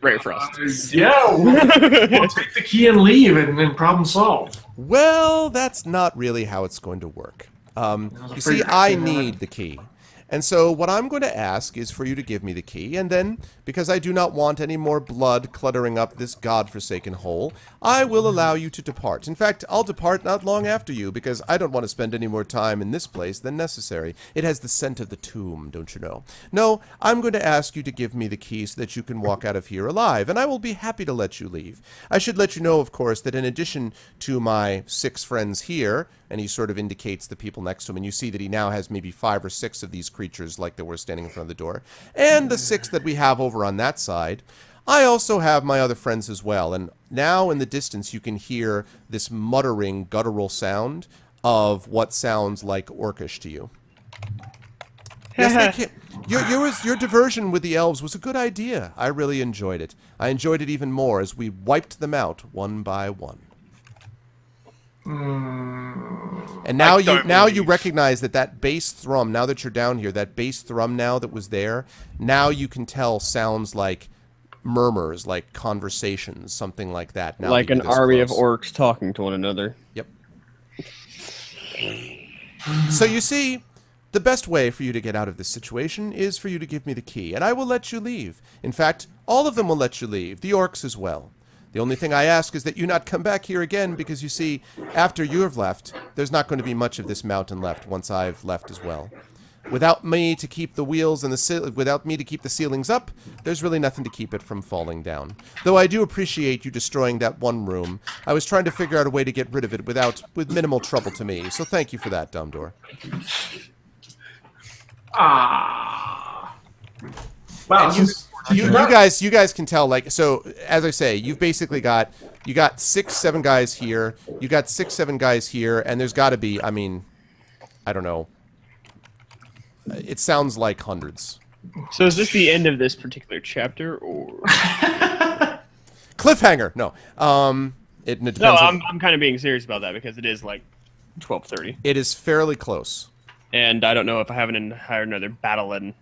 Right for us.
Yeah, we'll take the key and leave, and then problem solved.
Well, that's not really how it's going to work. You see, I need the key. And so what I'm going to ask is for you to give me the key, and then, because I do not want any more blood cluttering up this godforsaken hole, I will allow you to depart. In fact, I'll depart not long after you, because I don't want to spend any more time in this place than necessary. It has the scent of the tomb, don't you know? No, I'm going to ask you to give me the key so that you can walk out of here alive, and I will be happy to let you leave. I should let you know, of course, that in addition to my 6 friends here, and he sort of indicates the people next to him, and you see that he now has maybe 5 or 6 of these creatures like that were standing in front of the door, and the 6 that we have over on that side. I also have my other friends as well, and now in the distance you can hear this muttering, guttural sound of what sounds like Orcish to you. Yes, they can. Your diversion with the elves was a good idea. I really enjoyed it. I enjoyed it even more as we wiped them out one by one. And now you recognize that bass thrum, now that you're down here, that bass thrum now that was there, now you can tell sounds like murmurs, like conversations, something like that. Now
like an army of orcs talking to one another.
Yep. So you see, the best way for you to get out of this situation is for you to give me the key, and I will let you leave. In fact, all of them will let you leave, the orcs as well. The only thing I ask is that you not come back here again, because you see, after you have left, there's not going to be much of this mountain left once I've left as well. Without me to keep the wheels and without me to keep the ceilings up, there's really nothing to keep it from falling down. Though I do appreciate you destroying that one room. I was trying to figure out a way to get rid of it with minimal trouble to me. So thank you for that, Domdor.
Wow.
You guys can tell, like, so as I say, you've basically got 6, 7 guys here, you got 6, 7 guys here, and there's got to be, I mean, I don't know. It sounds like hundreds.
So is this the end of this particular chapter, or
cliffhanger? No. It depends.
No, I'm kind of being serious about that because it is like 12:30.
It is fairly close.
And I don't know if I have another battle and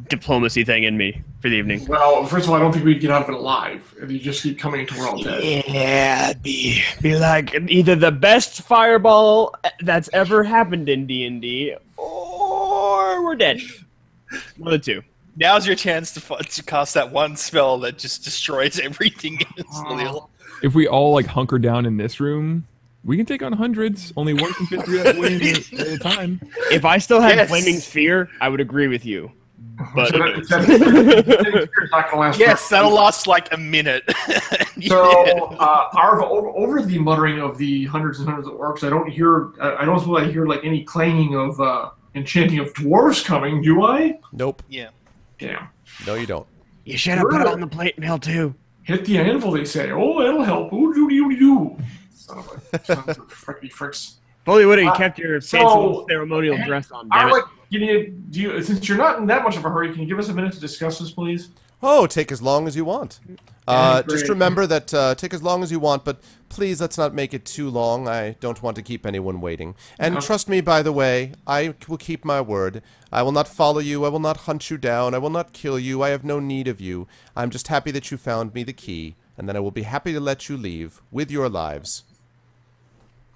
diplomacy thing in me for the evening.
Well, first of all, I don't think we'd get out of it alive if you just keep coming until we're all dead.
Yeah, be like either the best fireball that's ever happened in D&D, or or we're dead. One of the two.
Now's your chance to cast that one spell that just destroys everything in Salil.
If we all like hunker down in this room, we can take on hundreds. Only one can fit through that wing at a time.
If I still had Flaming Sphere, I would agree with you. But
yes, that'll last like a minute.
So, Arv, over the muttering of the hundreds and hundreds of orcs, I don't suppose I hear like any clanging of enchanting of dwarves coming, do I?
Nope.
Yeah.
Damn.
No, you don't.
You should have put it on the plate mail too.
Hit the anvil, they say. Oh, that'll help. Ooh, do. Son of a fricky fricks.
If only would have kept your fancy ceremonial dress on. Damn it.
Since you're not in that much of a hurry, can you give us a minute to discuss this, please?
Oh, take as long as you want. Just remember that take as long as you want, but please let's not make it too long. I don't want to keep anyone waiting. And trust me, by the way, I will keep my word. I will not follow you. I will not hunt you down. I will not kill you. I have no need of you. I'm just happy that you found me the key, and then I will be happy to let you leave with your lives.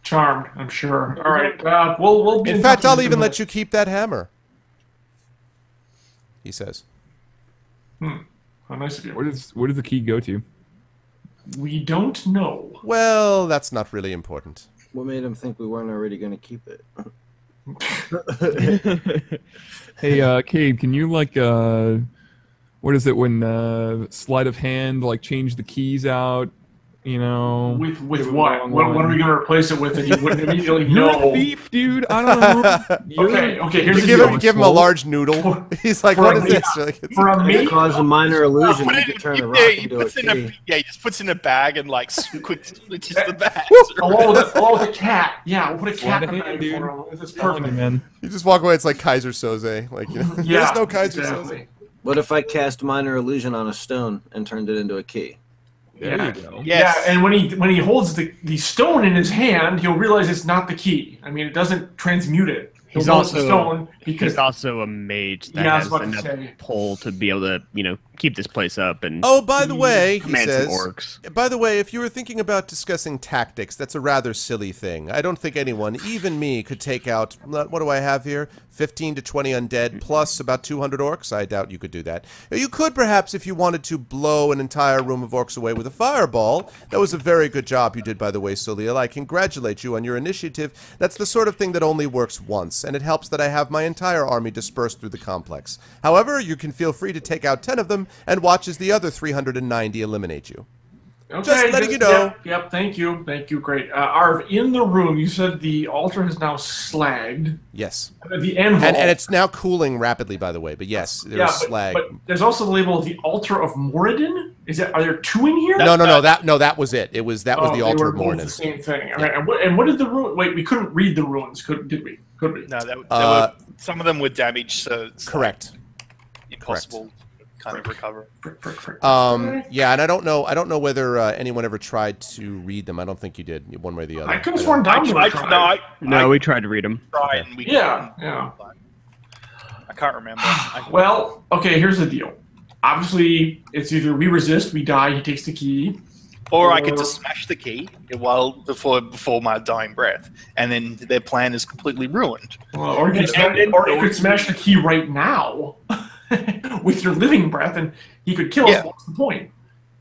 Charmed, I'm sure. All right, we'll be
in fact, I'll even let you keep that hammer. He says.
How nice of you.
Where does the key go to?
We don't know.
Well, that's not really important.
What made him think we weren't already going to keep it?
Hey, Cade, can you like what is it when sleight of hand like change the keys out? You know,
with what? What are we going to replace it with? And you wouldn't immediately know.
You're a thief, dude. I don't know.
Okay. Here's the
deal. You give him a large noodle. He's like, "What is this?"
For a me, cause a minor illusion. You can turn a rock into a key.
He just puts in a bag and like quick switches the bag.
Along with a cat. Yeah, we'll put a cat in the bag for him. It's perfect,
man.
You just walk away. It's like Kaiser Soze. Like, you know, there's no Kaiser Soze.
What if I cast minor illusion on a stone and turned it into a key?
There you go.
Yes. Yeah, and when he holds the stone in his hand, he'll realize it's not the key. I mean, it doesn't transmute it.
He's also a mage that has enough pull to be able to, keep this place up and.
Oh, by the way, he says.
Orcs.
By the way, if you were thinking about discussing tactics, that's a rather silly thing. I don't think anyone, even me, could take out. What do I have here? 15 to 20 undead plus about 200 orcs. I doubt you could do that. You could perhaps, if you wanted to, blow an entire room of orcs away with a fireball. That was a very good job you did, by the way, Solil. I congratulate you on your initiative. That's the sort of thing that only works once, and it helps that I have my entire army dispersed through the complex. However, you can feel free to take out 10 of them and watch as the other 390 eliminate you.
Okay,
just letting you know.
Yep, thank you, great. Arv, in the room, you said the altar has now slagged.
Yes.
The anvil.
And it's now cooling rapidly, by the way, but yes, there's slag.
But there's also the label of the altar of Moradin. Are there two in here?
No, that was it. That was the altar of Moradin.
The same thing. Yeah. Right. And what did the rune? Wait, we couldn't read the runes, did we? Could we?
No, some of them were damaged, so it's
correct.
Impossible. Kind of recover.
Yeah, and I don't know whether anyone ever tried to read them. I don't think you did, one way or the other.
I could have sworn Domino tried.
No, we tried to read them.
And we
yeah.
I can't remember.
Well, okay, here's the deal. Obviously, it's either we resist, we die, he takes the key.
Or I could just smash the key before my dying breath, and then their plan is completely ruined.
Or you could smash the key right now. With your living breath, and he could kill us. What's the point?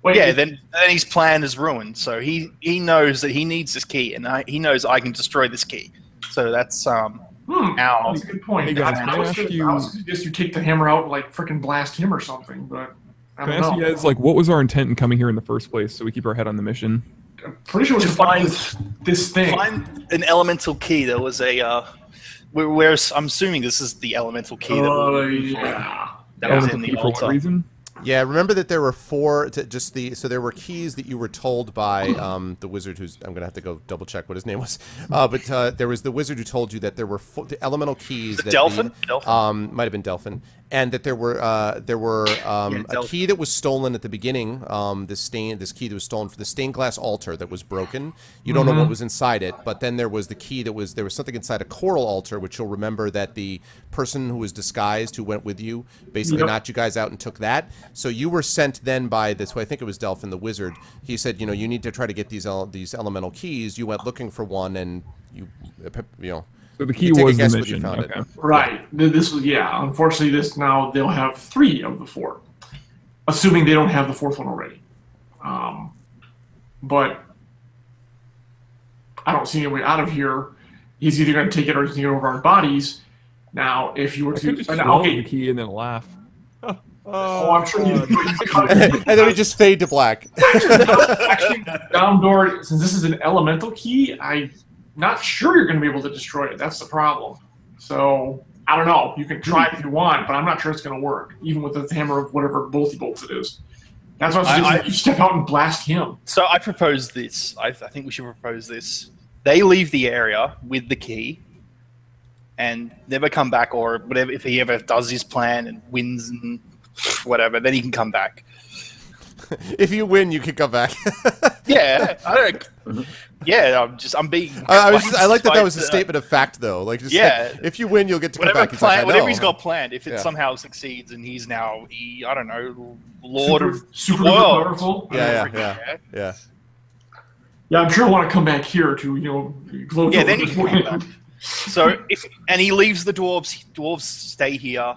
Wait, then his plan is ruined. So he knows that he needs this key, and he knows I can destroy this key. So that's
That's a good point. I suggest you take the hammer out and like freaking blast him or something. But I don't know.
Can I ask you guys, like, what was our intent in coming here in the first place, so we keep our head on the mission?
I'm pretty sure we find this thing.
Find an elemental key. There was a. I'm assuming this is the elemental key. That was in the altar.
For what reason?
Yeah, remember that there were four. So there were keys that you were told by the wizard, who's I'm gonna have to go double check what his name was. But there was the wizard who told you that there were the elemental keys.
Delphin.
Might have been Delphin, and that there were a key that was stolen at the beginning. This key that was stolen for the stained glass altar that was broken. You don't know what was inside it, but then there was the key there was something inside a coral altar, which you'll remember that the person who was disguised, who went with you, basically knocked you guys out and took that. So you were sent then by this, I think it was Delphin, the wizard. He said, you need to try to get these elemental keys. You went looking for one, and
So the key was the mission.
Okay.
Right. This was unfortunately now they'll have 3 of the 4, assuming they don't have the 4th one already. But I don't see any way out of here. He's either going to take it or he's going to get over our bodies. Now, if you were to
just the key and then laugh.
Oh, I'm sure you.
And then we just fade to black.
Actually, Downdoor, since this is an elemental key, I'm not sure you're going to be able to destroy it. That's the problem. So, I don't know. You can try if you want, but I'm not sure it's going to work, even with the hammer of whatever bolts it is. That's why I you step out and blast him.
So I propose this. I think we should propose this. They leave the area with the key and never come back, or whatever. If he ever does his plan and wins and whatever, then he can come back.
If you win, you can come back.
Yeah, I don't. Yeah, I'm being.
I like that was a statement of fact, though. Like, just like, if you win, you'll get to come back.
Whatever he's got planned. If it somehow succeeds and he's now, I don't know, Lord of
super
world.
Powerful.
Yeah.
Yeah, I'm sure I want to come back here to gloat.
Yeah, then you can come back. So he leaves the dwarves. Dwarves stay here,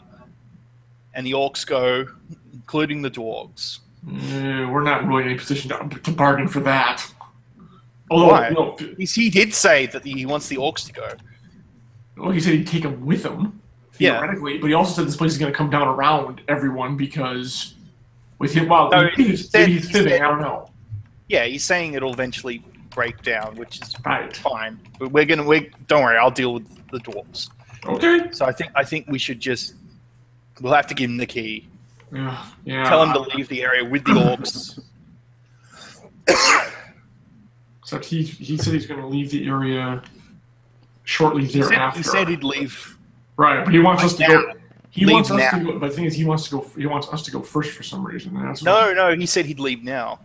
and the orcs go, including the dwarves.
We're not really in a position to bargain for that. Although,
he did say that he wants the orcs to go.
Well, he said he'd take them with him, theoretically. Yeah. But he also said this place is going to come down around everyone because with him, maybe he's fibbing, I don't know.
Yeah, he's saying it'll eventually break down, which is
fine.
But don't worry, I'll deal with the dwarves.
Okay.
So I think we should we'll have to give him the key.
Yeah.
Tell him to leave the area with the orcs.
So he said he's going to leave the area shortly thereafter.
He said he'd leave.
Right, but he wants us to go. He wants us
now.
to go. But the thing is, he wants us to go first for some reason.
No, he said he'd leave now.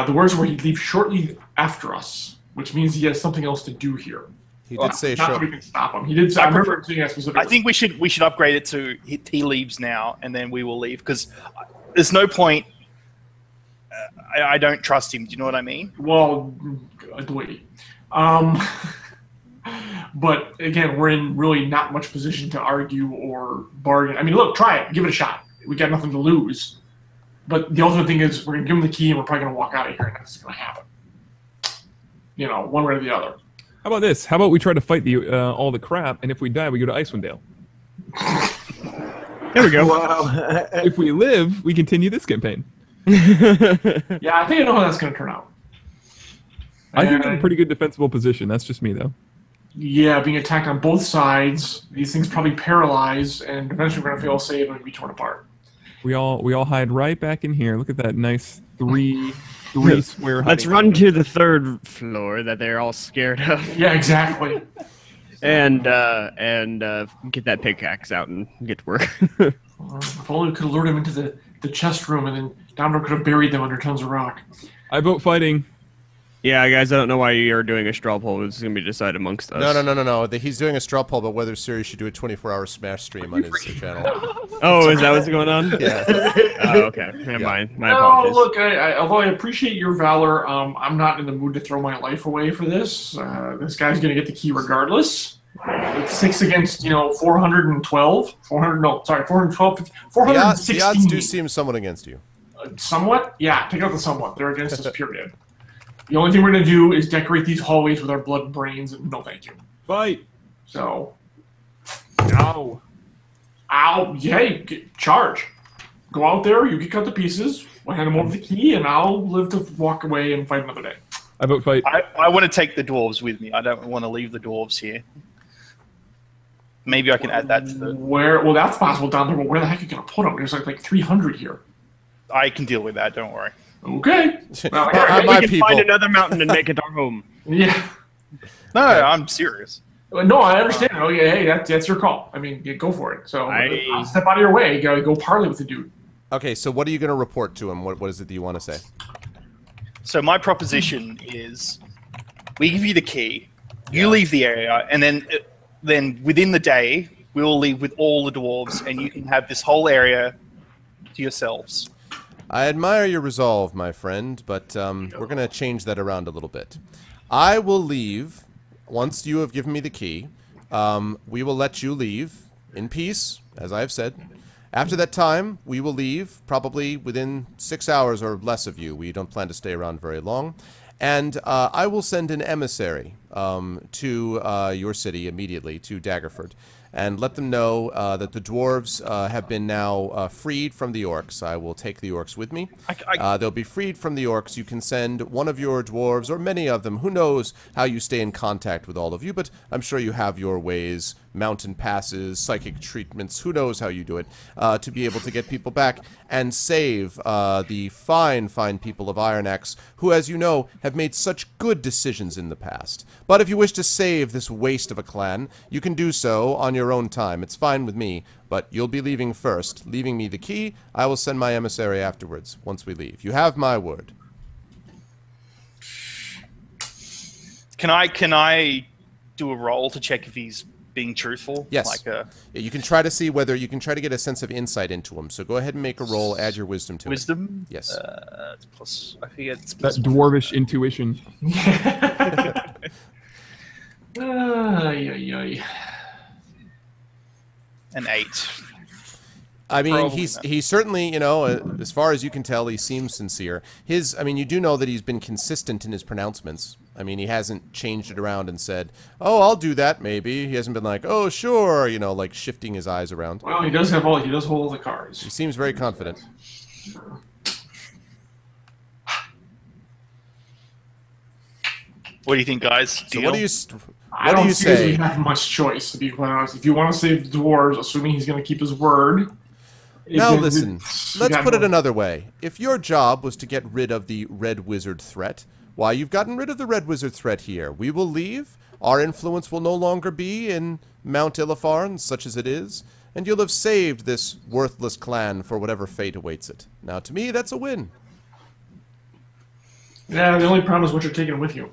The words were he'd leave shortly after us, which means he has something else to do here.
He did say
not that we can stop him. He did say. I remember saying that specifically.
I think we should upgrade it to he leaves now, and then we will leave because there's no point. I don't trust him. Do you know what I mean?
Well, wait. But again, we're in really not much position to argue or bargain. I mean, look, try it. Give it a shot. We got nothing to lose. But the ultimate thing is we're going to give him the key and we're probably going to walk out of here and that's going to happen. One way or the other.
How about this? How about we try to fight all the crap, and if we die, we go to Icewind Dale. There we go. Wow. If we live, we continue this campaign.
Yeah, I think I know how that's going to turn out.
I think I'm in a pretty good defensible position. That's just me, though.
Yeah, being attacked on both sides. These things probably paralyze, and eventually we're going to fail save and be torn apart.
We all hide right back in here. Look at that nice three square.
Let's run to the 3rd floor that they're all scared of.
Yeah, exactly.
and get that pickaxe out and get to work.
If only we could have lured him into the chest room, and then Domino could have buried them under tons of rock.
I vote fighting.
Yeah, guys, I don't know why you're doing a straw poll. It's going to be decided amongst us.
No. He's doing a straw poll about whether Siri should do a 24-hour Smash stream on his channel.
Oh, is that what's going on?
Yeah.
Oh, okay. Never mind. My apologies.
Look, although I appreciate your valor, I'm not in the mood to throw my life away for this. This guy's going to get the key regardless. It's 6 against, 412. 412. 416.
The odds do seem somewhat against you.
Somewhat? Yeah, take out the somewhat. They're against us, period. The only thing we're going to do is decorate these hallways with our blood and brains, and no thank you.
Fight!
So.
Ow.
Hey, charge. Go out there, you can cut the pieces, we'll hand them over the key, and I'll live to walk away and fight another day.
I vote fight.
I want to take the dwarves with me. I don't want to leave the dwarves here. Maybe I can add that to the...
Well, that's possible down there, but where the heck are you going to put them? There's like 300 here.
I can deal with that, don't worry.
Okay.
Well, we can find another mountain and make it our home.
Yeah.
No, I'm serious.
No, I understand. Oh, yeah, hey, that's your call. I mean, go for it. So I'll step out of your way. Go parley with the dude.
Okay, so what are you going to report to him? What is it that you want to say?
So my proposition is, we give you the key, you leave the area, and then within the day, we'll leave with all the dwarves, and you can have this whole area to yourselves.
I admire your resolve, my friend, but we're going to change that around a little bit. I will leave once you have given me the key, we will let you leave in peace, as I have said. After that time, we will leave, probably within 6 hours or less of you. We don't plan to stay around very long. And I will send an emissary to your city immediately, to Daggerford, and let them know that the dwarves have been now freed from the orcs. I will take the orcs with me. They'll be freed from the orcs. You can send one of your dwarves, or many of them. Who knows how you stay in contact with all of you, but I'm sure you have your ways, mountain passes, psychic treatments, who knows how you do it, to be able to get people back and save the fine, fine people of Iron Axe, who, as you know, have made such good decisions in the past. But if you wish to save this waste of a clan, you can do so on your own time. It's fine with me, but you'll be leaving first, leaving me the key. I will send my emissary afterwards, once we leave. You have my word.
Can I do a roll to check if he's being truthful?
Yes. Yeah, you can try to see whether you can try to get a sense of insight into him. So go ahead and make a roll. Add your wisdom to it.
Wisdom?
Yes.
It's plus. I forget. It's
that dwarvish intuition.
An 8.
I mean, he's certainly, you know, as far as you can tell, he seems sincere. I mean, you do know that he's been consistent in his pronouncements. I mean, he hasn't changed it around and said, "Oh, I'll do that, maybe." He hasn't been like, "Oh, sure," you know, like shifting his eyes around.
Well, he does hold all the cards.
He seems very confident.
What do you think, guys?
So what do you say?
I don't see we have much choice, to be quite honest. If you want to save the dwarves, assuming he's going to keep his word.
Now listen, let's put it another way. If your job was to get rid of the Red Wizard threat, why, you've gotten rid of the Red Wizard threat here. We will leave. Our influence will no longer be in Mount Illifarn, such as it is, and you'll have saved this worthless clan for whatever fate awaits it. Now, to me, that's a win.
Yeah, the only problem is what you're taking with you.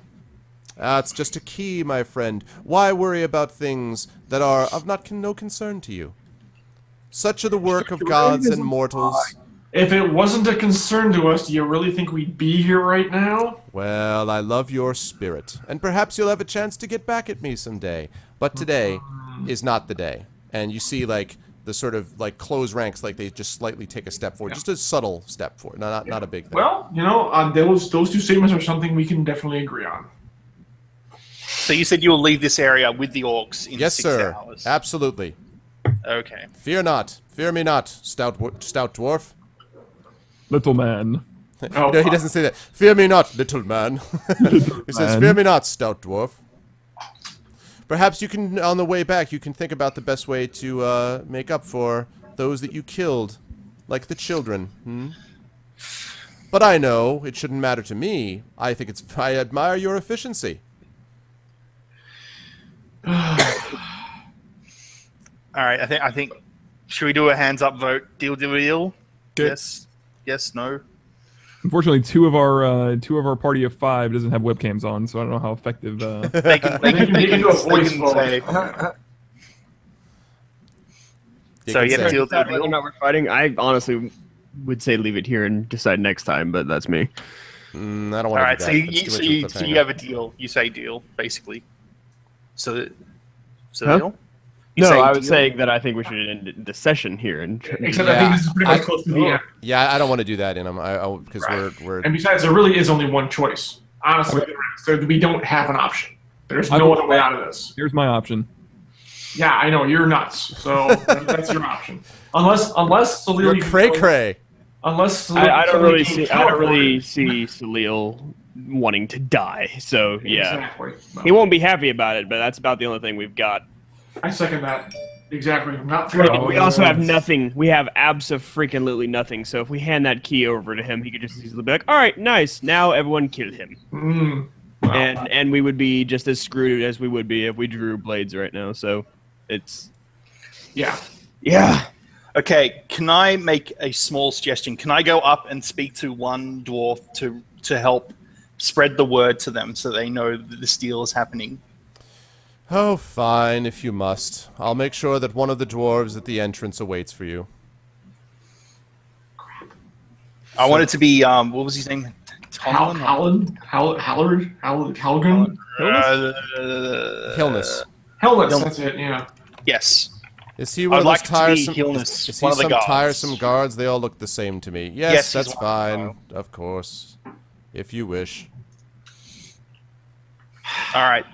It's just a key, my friend. Why worry about things that are of no concern to you? Such are the work of gods and mortals.
If it wasn't a concern to us, do you really think we'd be here right now?
Well, I love your spirit, and perhaps you'll have a chance to get back at me someday. But today is not the day. And you see, like, the sort of, like, close ranks, like they just slightly take a step forward. Yeah. Just a subtle step forward, not a big thing.
Well, you know, those two statements are something we can definitely agree on.
So you said you will leave this area with the orcs in 6
sir.
Hours?
Absolutely.
Okay.
Fear not. Fear me not, stout dwarf.
Little man.
No, he doesn't say that. Fear me not, little man. He says, fear me not, stout dwarf. Perhaps you can, on the way back, you can think about the best way to make up for those that you killed, like the children. But I know it shouldn't matter to me. I admire your efficiency.
All right, I think. Should we do a hands up vote? Deal.
Okay.
Yes. No.
Unfortunately, two of our party of 5 doesn't have webcams on, so I don't know how effective.
They can do a voice vote. So yeah, deal.
Whether or not we're fighting, I honestly would say leave it here and decide next time, but that's me.
I don't want to.
All right, so you have a deal. You say deal, basically. So deal.
No, I was saying that I think we should end the session here.
Except I think this is pretty much close to the end.
Yeah, I don't want to do that in them because we're.
And besides, there really is only one choice. Honestly, so we don't have an option. There's no other way out of this.
Here's my option.
Yeah, I know you're nuts. So that's your option. Unless Salil,
you're cray.
Unless
Salil, I don't really see Salil wanting to die. So yeah,
exactly. No.
He won't be happy about it. But that's about the only thing we've got.
I second that. Exactly.
We also have nothing. We have abso-freaking-lutely nothing. So if we hand that key over to him, he could just easily be like, "All right, nice. Now everyone kill him." Wow. And we would be just as screwed as we would be if we drew blades right now. So it's yeah.
Okay. Can I make a small suggestion? Can I go up and speak to one dwarf to help spread the word to them so they know that this deal is happening?
Oh, fine, if you must. I'll make sure that one of the dwarves at the entrance awaits for you.
I want it to be, what was his name?
Hallard? Halgan?
Hillness.
Hillness, that's it, yeah.
Yes.
Is he one of those tiresome?
Hillness,
is he some tiresome guards? They all look the same to me. Yes, that's fine. Of course. If you wish.
All right.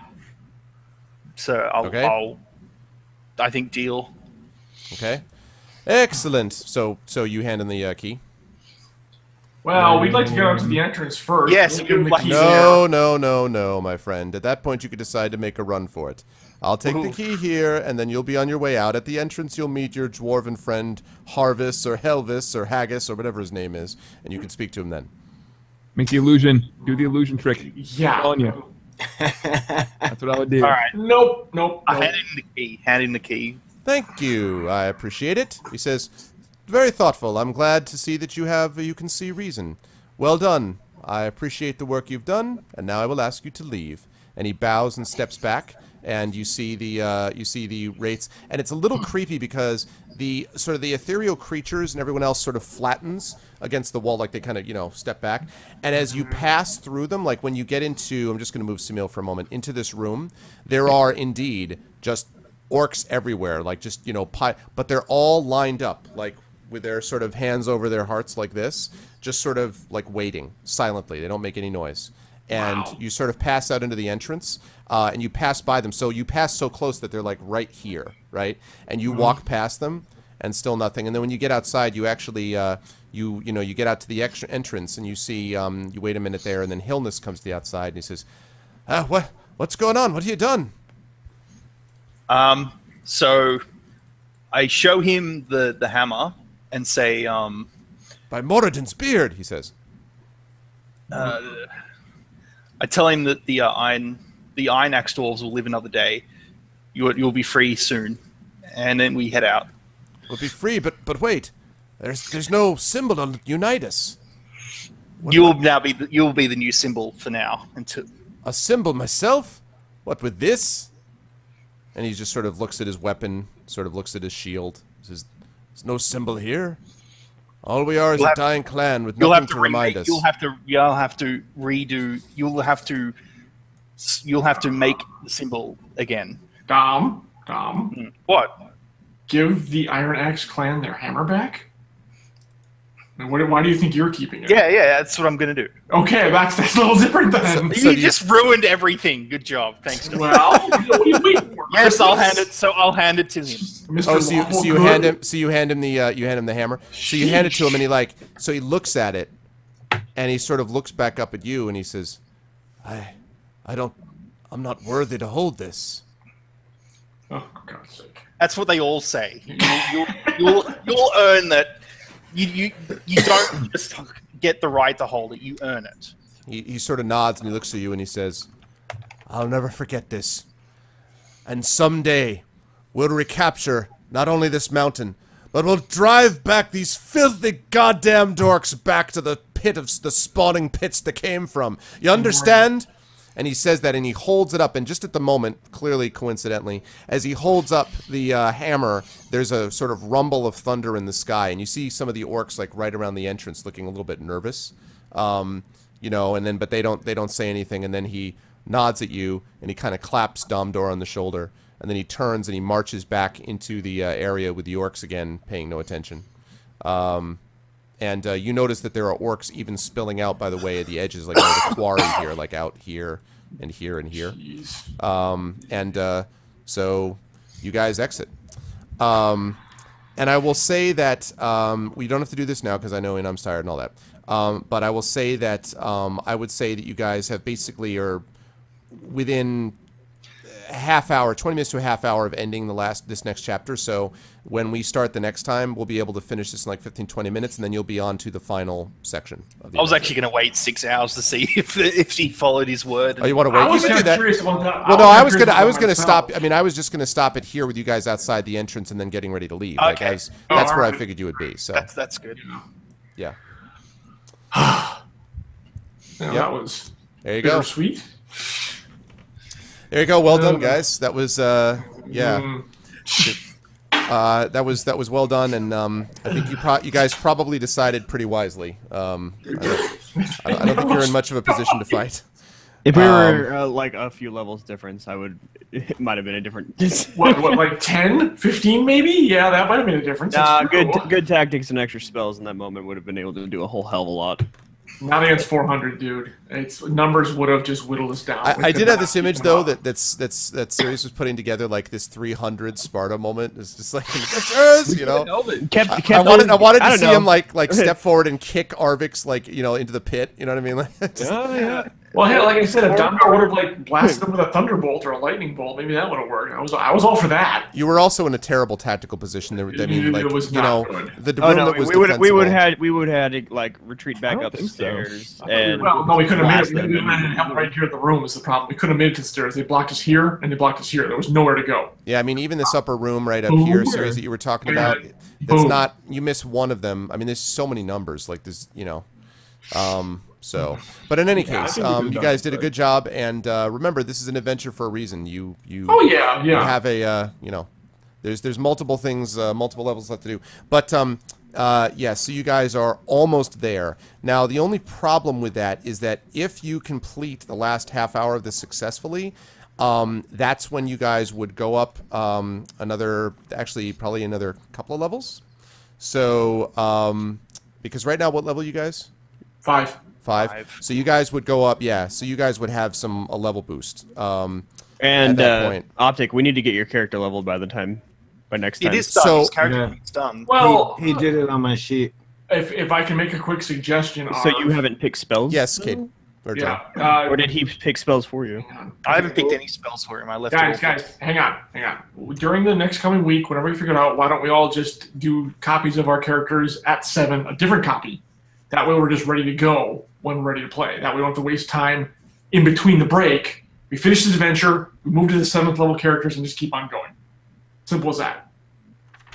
So I think deal.
Okay. Excellent. So you hand in the key.
Well, we'd like to get out to the entrance first.
Yes.
No, my friend. At that point, you could decide to make a run for it. I'll take the key here, and then you'll be on your way out. At the entrance, you'll meet your dwarven friend Harvis or Helvis or Haggis or whatever his name is, and you can speak to him then.
Make the illusion. Do the illusion trick.
Yeah.
On you. That's what I would do.
All right.
Nope.
I hand in the key.
Thank you. I appreciate it. He says, very thoughtful. I'm glad to see that you can see reason. Well done. I appreciate the work you've done, and now I will ask you to leave. And he bows and steps back, and you see the wraiths, and it's a little creepy because the sort of the ethereal creatures and everyone else sort of flattens against the wall, like they kind of step back. And as you pass through them, like when you get into, I'm just going to move Samil for a moment, into this room, there are indeed just orcs everywhere, like just but they're all lined up, like with their sort of hands over their hearts like this, just sort of like waiting silently. They don't make any noise. And you sort of pass out into the entrance, and you pass by them. So you pass so close that they're like right here, right? And you walk past them, and still nothing. And then when you get outside, you actually you get out to the entrance, and you see you wait a minute there, and then Hillness comes to the outside, and he says, "What's going on? What have you done?"
So I show him the hammer and say,
by Moradin's beard, he says.
I tell him that the Iron Axe dwarves will live another day. You'll be free soon, and then we head out.
We'll be free, but wait, there's no symbol to unite us.
You'll be the new symbol for now. Until
a symbol myself? What with this? And he just sort of looks at his weapon, sort of looks at his shield. Says, "There's no symbol here. All we are is a dying clan with nothing to remind us."
You'll have to redo. You'll have to make the symbol again.
Dom.
What?
Give the Iron Axe clan their hammer back? And why do you think you're keeping it?
Yeah, that's what I'm gonna do.
Okay, that's a little different then.
You just ruined everything. Good job. Thanks.
Well, what are you waiting for?
Yes, I'll hand it. So I'll hand it to him.
So you hand him the hammer. So you hand it to him, and he looks at it, and he sort of looks back up at you, and he says, I'm not worthy to hold this."
Oh, for God's sake.
That's what they all say. You'll earn that. You don't just get the right to hold it. You earn it.
He sort of nods and he looks at you and he says, "I'll never forget this. And someday we'll recapture not only this mountain, but we'll drive back these filthy goddamn dorks back to the the spawning pits they came from. You understand?" And he says that, and he holds it up, and just at the moment, clearly coincidentally, as he holds up the hammer, there's a sort of rumble of thunder in the sky, and you see some of the orcs like right around the entrance, looking a little bit nervous, and then but they don't say anything, and then he nods at you, and he kind of claps Domdor on the shoulder, and then he turns and he marches back into the area with the orcs again, paying no attention. And you notice that there are orcs even spilling out, by the way, at the edges, like the quarry here, like out here and here and here. So you guys exit. And I will say that we don't have to do this now because I know I'm tired and all that. But I will say that I would say that you guys have basically are within a half hour, 20 minutes to a half hour of ending this next chapter. So when we start the next time, we'll be able to finish this in like 15, 20 minutes, and then you'll be on to the final section.
I was actually going to wait 6 hours to see if he followed his word.
Oh, you want to wait?
I was
you can do that.
Curious about that.
Well, no, I was gonna stop. I mean, I was just gonna stop it here with you guys outside the entrance, and then getting ready to leave.
Okay.
Like, that's where I figured you would be. So
that's good.
Yeah.
That was
there you go.
Sweet.
There you go. Well done, guys. That was yeah. That was well done, and I think you guys probably decided pretty wisely. I don't think you're in much of a position to fight.
If we were like a few levels difference, it might have been a different.
what, like 10, 15 maybe? Yeah, that might have made a difference.
Good tactics and extra spells in that moment would have been able to do a whole hell of a lot.
Not against 400, dude. Numbers would have just whittled us down.
I did have this image though that Sirius was putting together, like this 300 Sparta moment. It's just like, you know. I wanted to see him like step forward and kick Arvix like into the pit. You know what I mean?
Yeah. Well, hey, like I said, if Domgar would have like blasted him with a thunderbolt or a lightning bolt, maybe that would have worked. I was all for that.
You were also in a terrible tactical position. There, I mean, like
it was not good.
We would have had to like retreat back up the stairs. And
well, no, we couldn't have made it. We didn't have right here at the room is the problem. We couldn't have made it to the stairs. They blocked us here and they blocked us here. There was nowhere to go.
Yeah, I mean, even this upper room right up here, series that you were talking about, that's not. You miss one of them. I mean, there's so many numbers. Like this, So, but in any case, you guys did a good job, and remember, this is an adventure for a reason. You have a there's multiple things, multiple levels left to do. But yeah, so you guys are almost there. Now, the only problem with that is that if you complete the last half hour of this successfully, that's when you guys would go up probably another couple of levels. So, because right now, what level are you guys?
5.
5. So you guys would go up, yeah. So you guys would have a level boost.
And at that point. Optic, we need to get your character leveled by next time.
It is done.
So,
his character is done.
Well, he did it on my sheet.
If I can make a quick suggestion,
so you haven't picked spells?
Yes, Kate.
Or did he pick spells for you?
I haven't picked any spells for him. I left.
Guys, hang on. During the next coming week, whenever we figure it out, why don't we all just do copies of our characters at 7, a different copy? That way we're just ready to go when we're ready to play. That way we don't have to waste time in between the break. We finish this adventure, we move to the 7th level characters, and just keep on going. Simple as that.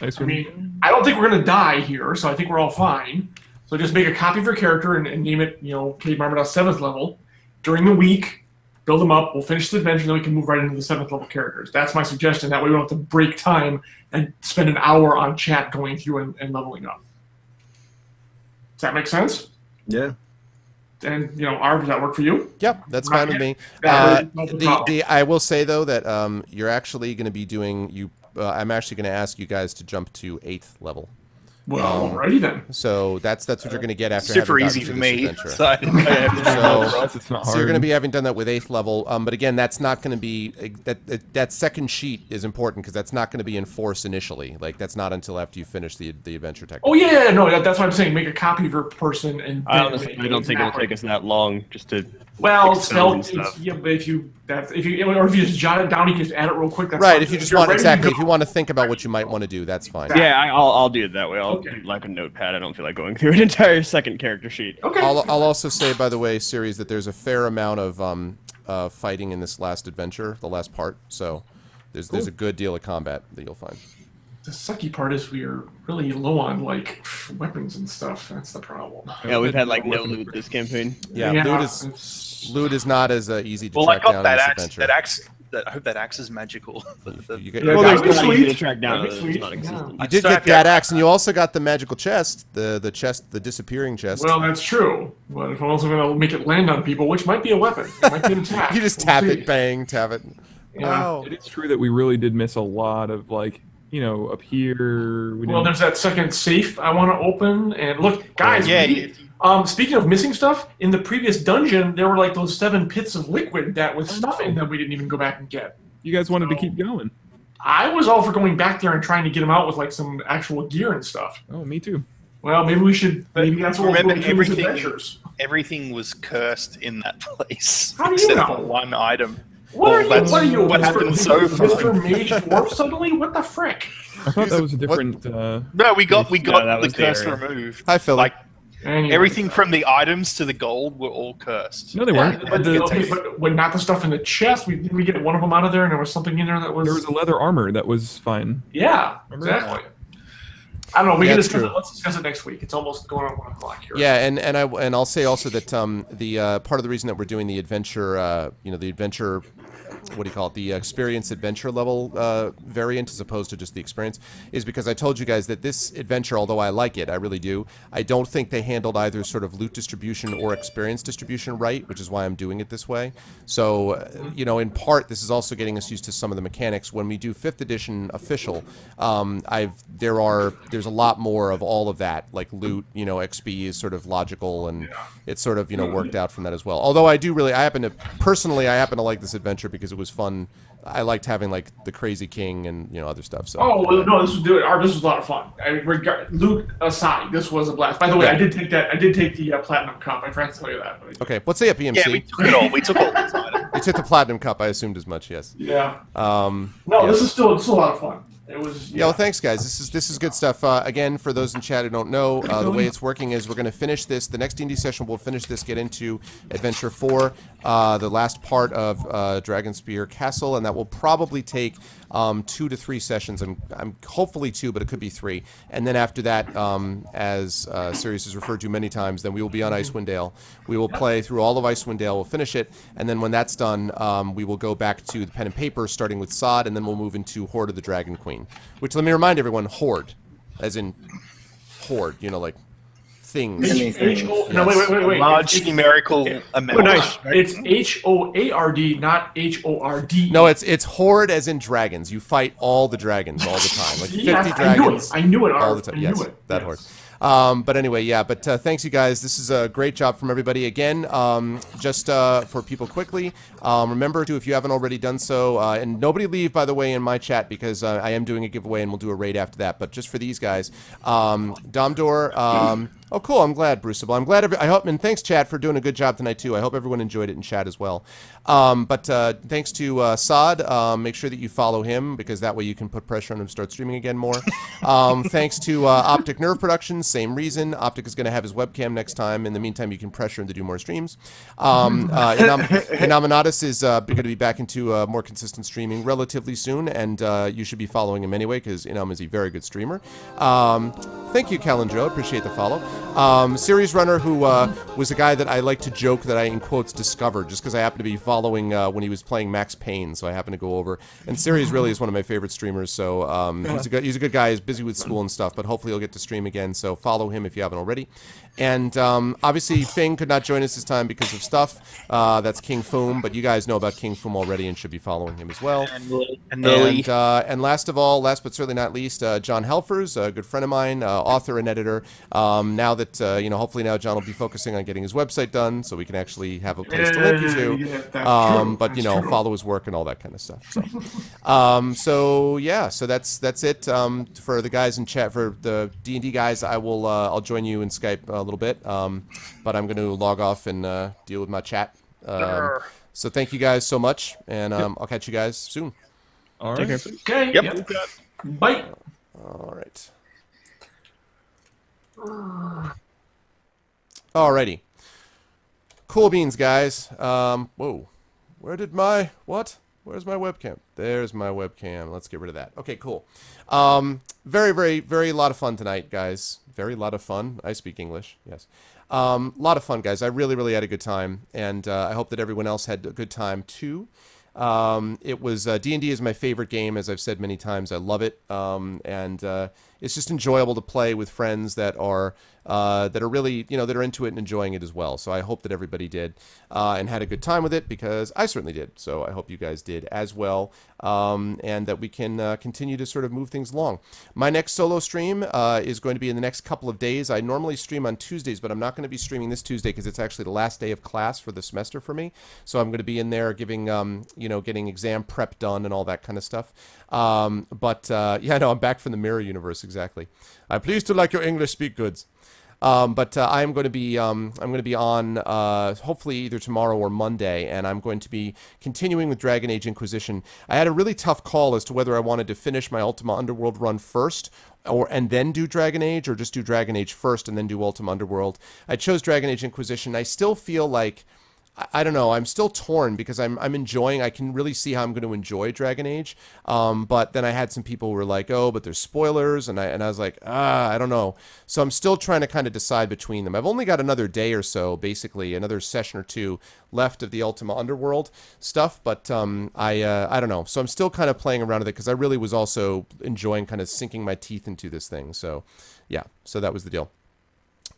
Nice.
I mean, I don't think we're going to die here, so I think we're all fine. So just make a copy of your character and name it, Cade Marmodoff 7th level. During the week, build them up, we'll finish the adventure, then we can move right into the 7th level characters. That's my suggestion. That way we don't have to break time and spend an hour on chat going through and leveling up. Does that make sense?
Yeah.
And Arv, does that work for you?
Yep, that's fine with me. I will say though that you're actually going to be doing I'm actually going to ask you guys to jump to 8th level.
Well, alrighty then.
So that's what you're going to get after.
Super easy for me. So I didn't
it's not hard.
So you're going to be having done that with 8th level. But again, that's not going to be that second sheet is important because that's not going to be in force initially. Like that's not until after you finish the adventure technique.
Oh yeah, no, that's what I'm saying. Make a copy of your person and.
I don't think it'll take us that long just to.
Well, spell. Yeah, but if you just jot it down, you can just add it real quick. That's
right.
fine.
If you just want if you want to think about what you might want to do, that's fine.
Yeah, I'll do it that way. I'll do like a notepad. I don't feel like going through an entire second character sheet.
Okay.
I'll also say, by the way, series, that there's a fair amount of fighting in this last adventure, the last part. So there's a good deal of combat that you'll find.
The sucky part is we are really low on like weapons and stuff. That's the problem.
Yeah, we've had like no loot this campaign.
Yeah, loot is not as easy to track down in this adventure.
I hope that axe is magical.
You
easy to track down. It's not existent.
You did get that axe, and you also got the magical chest, the disappearing chest.
Well, that's true. But if I'm also going to make it land on people, which might be a weapon, it might be an attack.
You just tap it, bang, tap it.
Yeah.
Oh.
It is true that we really did miss a lot of up here.
Well, there's that second safe I want to open, and look, guys. Speaking of missing stuff, in the previous dungeon, there were like those 7 pits of liquid that with stuff in that we didn't even go back and get.
You guys wanted to keep going.
I was all for going back there and trying to get them out with like some actual gear and stuff.
Oh, me too.
Well, maybe we should. Maybe that's what we'll do with adventures.
Everything was cursed in that place.
How do you
except
know?
for one item.
What are you?
What happened so far?
Mr. Mage Dwarf suddenly? What the frick?
I thought that was a different.
No, we got the curse removed.
Hi, Phil.
Everything from the items to the gold were all cursed.
No, they weren't.
But not the stuff in the chest. Didn't we get one of them out of there, and there was something in there that was.
There was a leather armor that was fine.
Yeah, exactly. I don't know. We can discuss it. Let's discuss it next week. It's almost going on 1 o'clock here.
Yeah, and I'll say also that the part of the reason that we're doing the adventure, the adventure what do you call it, the experience adventure level variant as opposed to just the experience, is because I told you guys that this adventure, although I like it, I really do, I don't think they handled either sort of loot distribution or experience distribution right, which is why I'm doing it this way. So, you know, in part, this is also getting us used to some of the mechanics. When we do 5th edition official, there's a lot more of all of that, like loot, you know, XP is sort of logical, and it's sort of, you know, worked out from that as well. Although I happen to like this adventure because it was fun. I liked having like the crazy king and, you know, other stuff. So.
Oh well, no, this was a lot of fun. Loot aside, this was a blast. By the way, I did take the platinum cup. I forgot to tell you that.
Okay, let's say at BMC.
Yeah, we took it all. We took all the time.
You took the platinum cup. I assumed as much. Yes.
Yeah. This is still a lot of fun. It was.
Yeah. Well, thanks, guys. This is good stuff. Again, for those in chat who don't know, the way it's working is we're going to finish this. The next D&D session, we'll finish this, get into Adventure 4, the last part of Dragonspear Castle, and that will probably take 2 to 3 sessions, and hopefully 2, but it could be 3. And then after that, as Sirius has referred to many times, then we will be on Icewind Dale. We will play through all of Icewind Dale. We'll finish it, and then when that's done, we will go back to the pen and paper, starting with Sod, and then we'll move into Horde of the Dragon Queen. Which, let me remind everyone, Horde, as in horde, you know, like things.
No, wait.
Large numerical amount.
Oh, nice. It's HOARD, not HORD.
No, it's horde as in dragons. You fight all the dragons all the time, like 50 dragons.
I knew it
all the time. Yes, that horde. But anyway, yeah, but thanks, you guys. This is a great job from everybody. Again, just for people quickly, remember to, if you haven't already done so, and nobody leave, by the way, in my chat, because I am doing a giveaway, and we'll do a raid after that. But just for these guys, Domdor, oh, cool. I'm glad, Bruceable. I'm glad. I hope, and thanks, chat, for doing a good job tonight, too. I hope everyone enjoyed it in chat as well. But thanks to Sod. Make sure that you follow him, because that way you can put pressure on him to start streaming again more. Thanks to Optic Nerve Productions. Same reason. Optic is going to have his webcam next time. In the meantime, you can pressure him to do more streams. Inaminatus is going to be back into more consistent streaming relatively soon, and you should be following him anyway, because Inam is a very good streamer. Thank you, Calendro. Appreciate the follow. Series Runner, who was a guy that I like to joke that I, in quotes, discovered, just because I happened to be following when he was playing Max Payne, so I happened to go over. And Series really is one of my favorite streamers, so he's a good guy. He's busy with school and stuff, but hopefully he'll get to stream again, so follow him if you haven't already. And obviously Fing could not join us this time because of stuff. That's King Foom, but you guys know about King Foom already and should be following him as well. And last of all, last but certainly not least, John Helfers, a good friend of mine, author and editor. Now that, you know, hopefully now John will be focusing on getting his website done so we can actually have a place to link you to. But, you know, follow his work and all that kind of stuff. So, yeah, so that's it. For the guys in chat, for the D&D guys, I'll join you in Skype a little bit. But I'm going to log off and deal with my chat. So thank you guys so much, and I'll catch you guys soon.
All right.
Okay.
Yep.
Bye.
All right. Alrighty. Cool beans, guys. Whoa. Where's my webcam? There's my webcam. Let's get rid of that. Okay, cool. Very lot of fun tonight, guys. Very lot of fun. I speak English. Yes. Lot of fun, guys. I really had a good time, and I hope that everyone else had a good time too. It was D&D is my favorite game, as I've said many times. I love it, and it's just enjoyable to play with friends that are really, you know, that are into it and enjoying it as well. So I hope that everybody did and had a good time with it, because I certainly did. So I hope you guys did as well, and that we can continue to sort of move things along. My next solo stream is going to be in the next couple of days. I normally stream on Tuesdays, but I'm not going to be streaming this Tuesday because it's actually the last day of class for the semester for me. So I'm going to be in there giving, you know, getting exam prep done and all that kind of stuff. Yeah, no, I'm back from the Mirror Universe, exactly. I'm pleased to like your English speak goods. But I'm going to be on hopefully either tomorrow or Monday, and I'm going to be continuing with Dragon Age Inquisition. I had a really tough call as to whether I wanted to finish my Ultima Underworld run first, and then do Dragon Age, or just do Dragon Age first and then do Ultima Underworld. I chose Dragon Age Inquisition. I still feel like I don't know. I'm still torn because I'm enjoying. I can really see how I'm going to enjoy Dragon Age. But then I had some people who were like, "Oh, but there's spoilers," and I was like, I don't know. So I'm still trying to kind of decide between them. I've only got another day or so, basically another session or two left of the Ultima Underworld stuff. But I don't know. So I'm still kind of playing around with it because I really was also enjoying kind of sinking my teeth into this thing. So yeah. So that was the deal.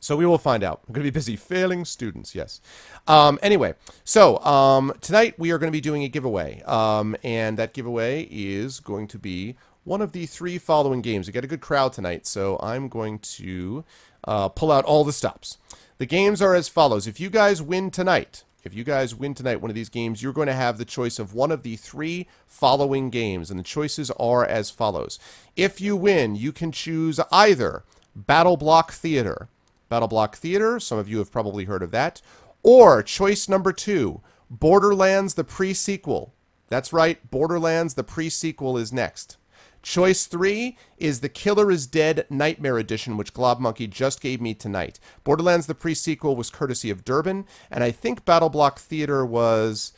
So we will find out. I'm going to be busy failing students, yes. Anyway, so tonight we are going to be doing a giveaway. And that giveaway is going to be one of the 3 following games. We got a good crowd tonight, so I'm going to pull out all the stops. The games are as follows. If you guys win tonight, one of these games, you're going to have the choice of one of the 3 following games. And the choices are as follows. If you win, you can choose either Battle Block Theater. Battle Block Theater, some of you have probably heard of that. Or choice number 2, Borderlands the pre-sequel. That's right, Borderlands the pre-sequel is next. Choice 3 is The Killer is Dead Nightmare Edition, which Glob Monkey just gave me tonight. Borderlands the pre-sequel was courtesy of Durbin, and I think Battle Block Theater was...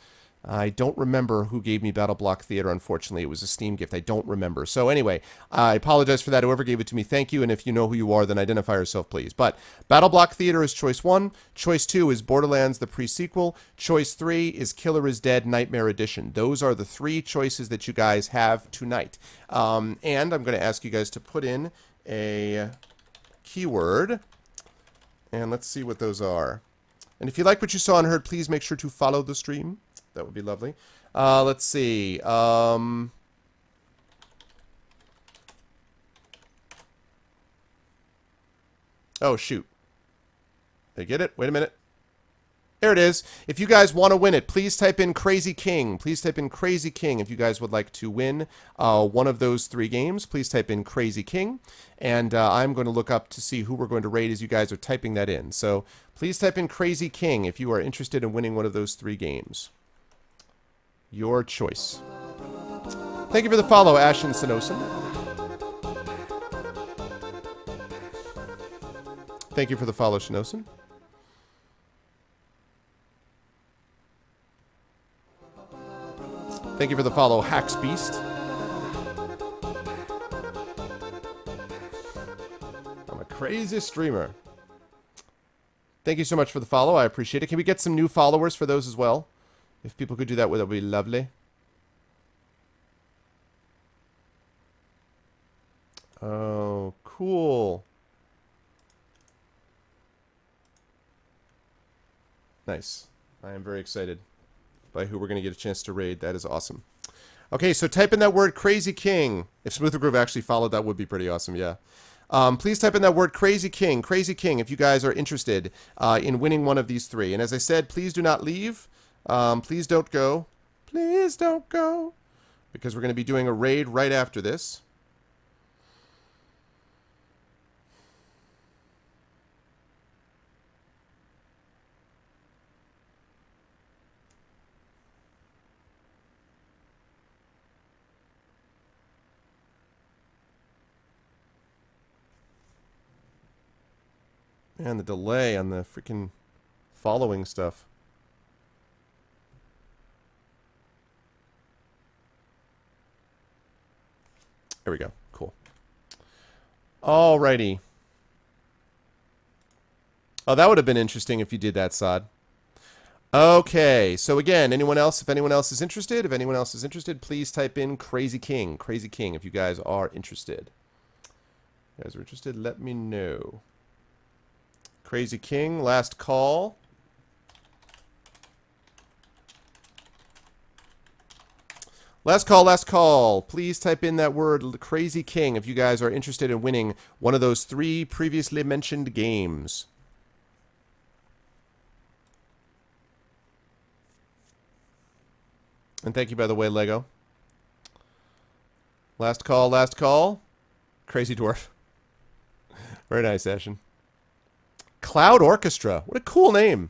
I don't remember who gave me Battle Block Theater, unfortunately. It was a Steam gift. I don't remember. So anyway, I apologize for that. Whoever gave it to me, thank you. And if you know who you are, then identify yourself, please. But Battle Block Theater is choice 1. Choice 2 is Borderlands the pre-sequel. Choice 3 is Killer is Dead Nightmare Edition. Those are the 3 choices that you guys have tonight. And I'm going to ask you guys to put in a keyword. And let's see what those are. And if you like what you saw and heard, please make sure to follow the stream. That would be lovely. Let's see. Oh, shoot. Did I get it? Wait a minute. There it is. If you guys want to win it, please type in Crazy King. Please type in Crazy King if you guys would like to win one of those 3 games. Please type in Crazy King. And I'm going to look up to see who we're going to raid as you guys are typing that in. So please type in Crazy King if you are interested in winning one of those 3 games. Your choice. Thank you for the follow, Ashen Sinosin. Thank you for the follow, Shinosin. Thank you for the follow, Hax Beast. I'm a crazy streamer. Thank you so much for the follow. I appreciate it. Can we get some new followers for those as well? If people could do that, that would be lovely. Oh, cool. Nice. I am very excited by who we're going to get a chance to raid. That is awesome. Okay, so type in that word Crazy King. If Smoother Groove actually followed, that would be pretty awesome, yeah. Please type in that word Crazy King, if you guys are interested in winning one of these 3. And as I said, please do not leave. Please don't go. Please don't go. Because we're going to be doing a raid right after this. Man, the delay on the freaking following stuff. There we go. Cool. Alrighty. Oh, that would have been interesting if you did that, Sod. Okay, so again, anyone else, if anyone else is interested, please type in Crazy King, if you guys are interested. If you guys are interested, let me know. Crazy King, last call. Last call. Please type in that word Crazy King if you guys are interested in winning one of those 3 previously mentioned games. And thank you, by the way, Lego. Last call. Crazy Dwarf. Very nice, Ashen. Cloud Orchestra. What a cool name.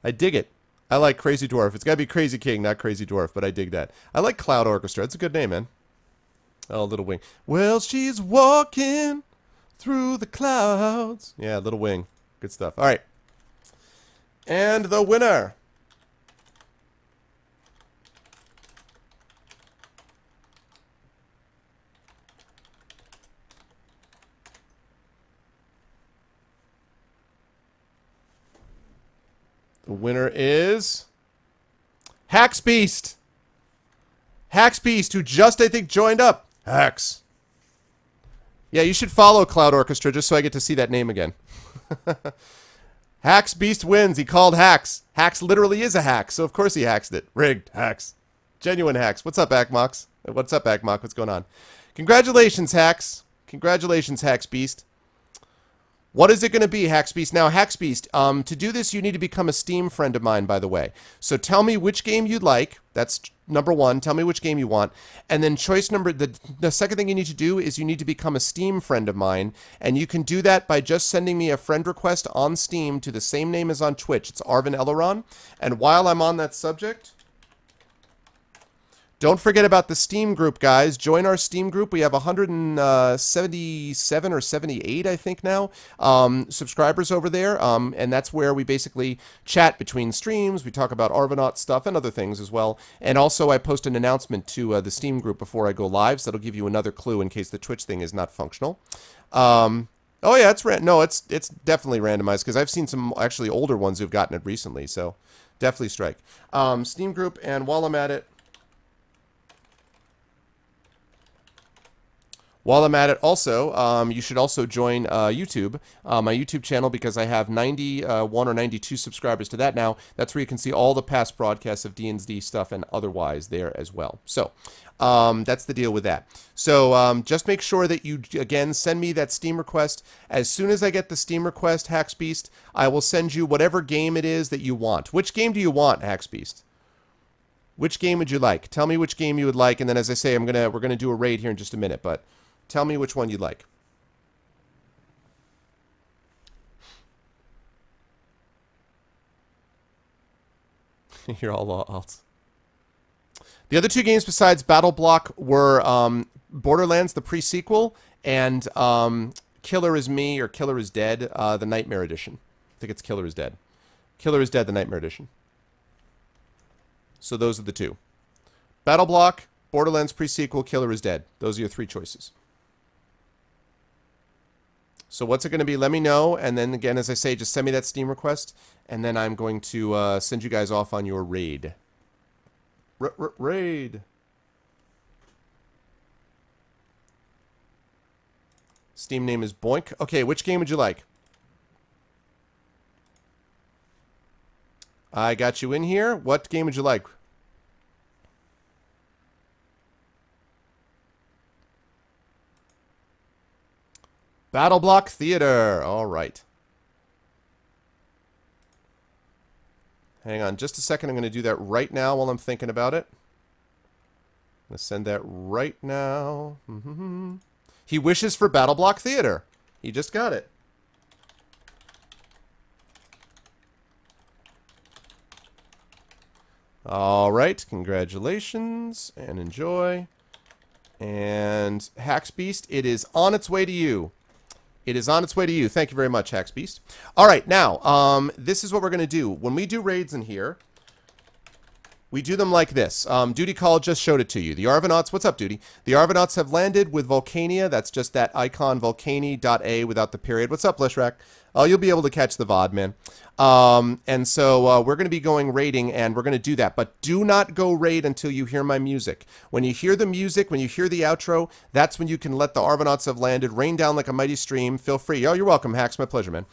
I dig it. I like Crazy Dwarf. It's got to be Crazy King, not Crazy Dwarf, but I dig that. I like Cloud Orchestra. It's a good name, man. Oh, Little Wing. Well, she's walking through the clouds. Yeah, Little Wing. Good stuff. All right. And the winner The winner is Hax Beast. Hax Beast, who just, I think, joined up. Hax. Yeah, you should follow Cloud Orchestra just so I get to see that name again. Hax Beast wins. He called Hax. Hax literally is a hack, so of course he haxed it. Rigged. Hax. Genuine Hax. What's up, Akmox? What's up, Akmox? What's going on? Congratulations, Hax. Congratulations, Hax Beast. What is it going to be, Hax Beast? Now, Hax Beast, to do this, you need to become a Steam friend of mine, by the way. So tell me which game you'd like. That's number one. Tell me which game you want. And then choice number, the second thing you need to do is you need to become a Steam friend of mine. And you can do that by just sending me a friend request on Steam to the same name as on Twitch. It's Arvin Eleron. And while I'm on that subject, don't forget about the Steam group, guys. Join our Steam group. We have 177 or 78, I think now, subscribers over there. And that's where we basically chat between streams. We talk about Arvanaut stuff and other things as well. And also, I post an announcement to the Steam group before I go live, so that'll give you another clue in case the Twitch thing is not functional. Oh yeah, it's it's definitely randomized because I've seen some actually older ones who've gotten it recently. So definitely strike Steam group. And while I'm at it. While I'm at it, also, you should also join YouTube, my YouTube channel, because I have 91 or 92 subscribers to that now. That's where you can see all the past broadcasts of D&D stuff and otherwise there as well. So that's the deal with that. So just make sure that you, again, send me that Steam request. As soon as I get the Steam request, Hax Beast, I will send you whatever game it is that you want. Which game do you want, Hax Beast? Which game would you like? Tell me which game you would like, and then, as I say, we're gonna do a raid here in just a minute, but tell me which one you'd like. You're all alts. The other two games besides Battle Block were Borderlands, the pre-sequel, and Killer is Me or Killer is Dead, the Nightmare Edition. I think it's Killer is Dead. Killer is Dead, the Nightmare Edition. So those are the two. Battle Block, Borderlands pre-sequel, Killer is Dead. Those are your three choices. So what's it going to be? Let me know. And then again, as I say, just send me that Steam request. And then I'm going to send you guys off on your raid. Raid. Steam name is Boink. Okay, which game would you like? I got you in here. What game would you like? Battle Block Theater. All right. Hang on just a second. I'm going to do that right now while I'm thinking about it. I'm going to send that right now. He wishes for Battle Block Theater. He just got it. All right. Congratulations and enjoy. And Hax Beast, it is on its way to you. It is on its way to you. Thank you very much, Hax Beast. All right, now, this is what we're going to do. When we do raids in here, we do them like this. Duty Call just showed it to you. The Arvanauts, what's up, Duty? The Arvanauts have landed with Volcania. That's just that icon, Volcani.a without the period. What's up, Leshrak? Oh, you'll be able to catch the VOD, man. And so we're going to be going raiding, and we're going to do that. But do not go raid until you hear my music. When you hear the music, when you hear the outro, that's when you can let the Arvanauts have landed, rain down like a mighty stream. Feel free. Oh, you're welcome, Hax. My pleasure, man.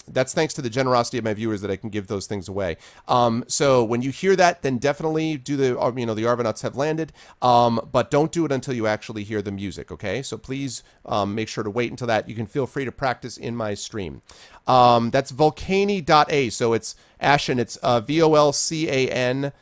That's thanks to the generosity of my viewers that I can give those things away. So when you hear that, then definitely do the, the Arvanauts have landed. But don't do it until you actually hear the music, okay? So please make sure to wait until that. You can feel free to practice in my stream. That's Volcani.a, so it's Ashen, it's V-O-L-C-A-N,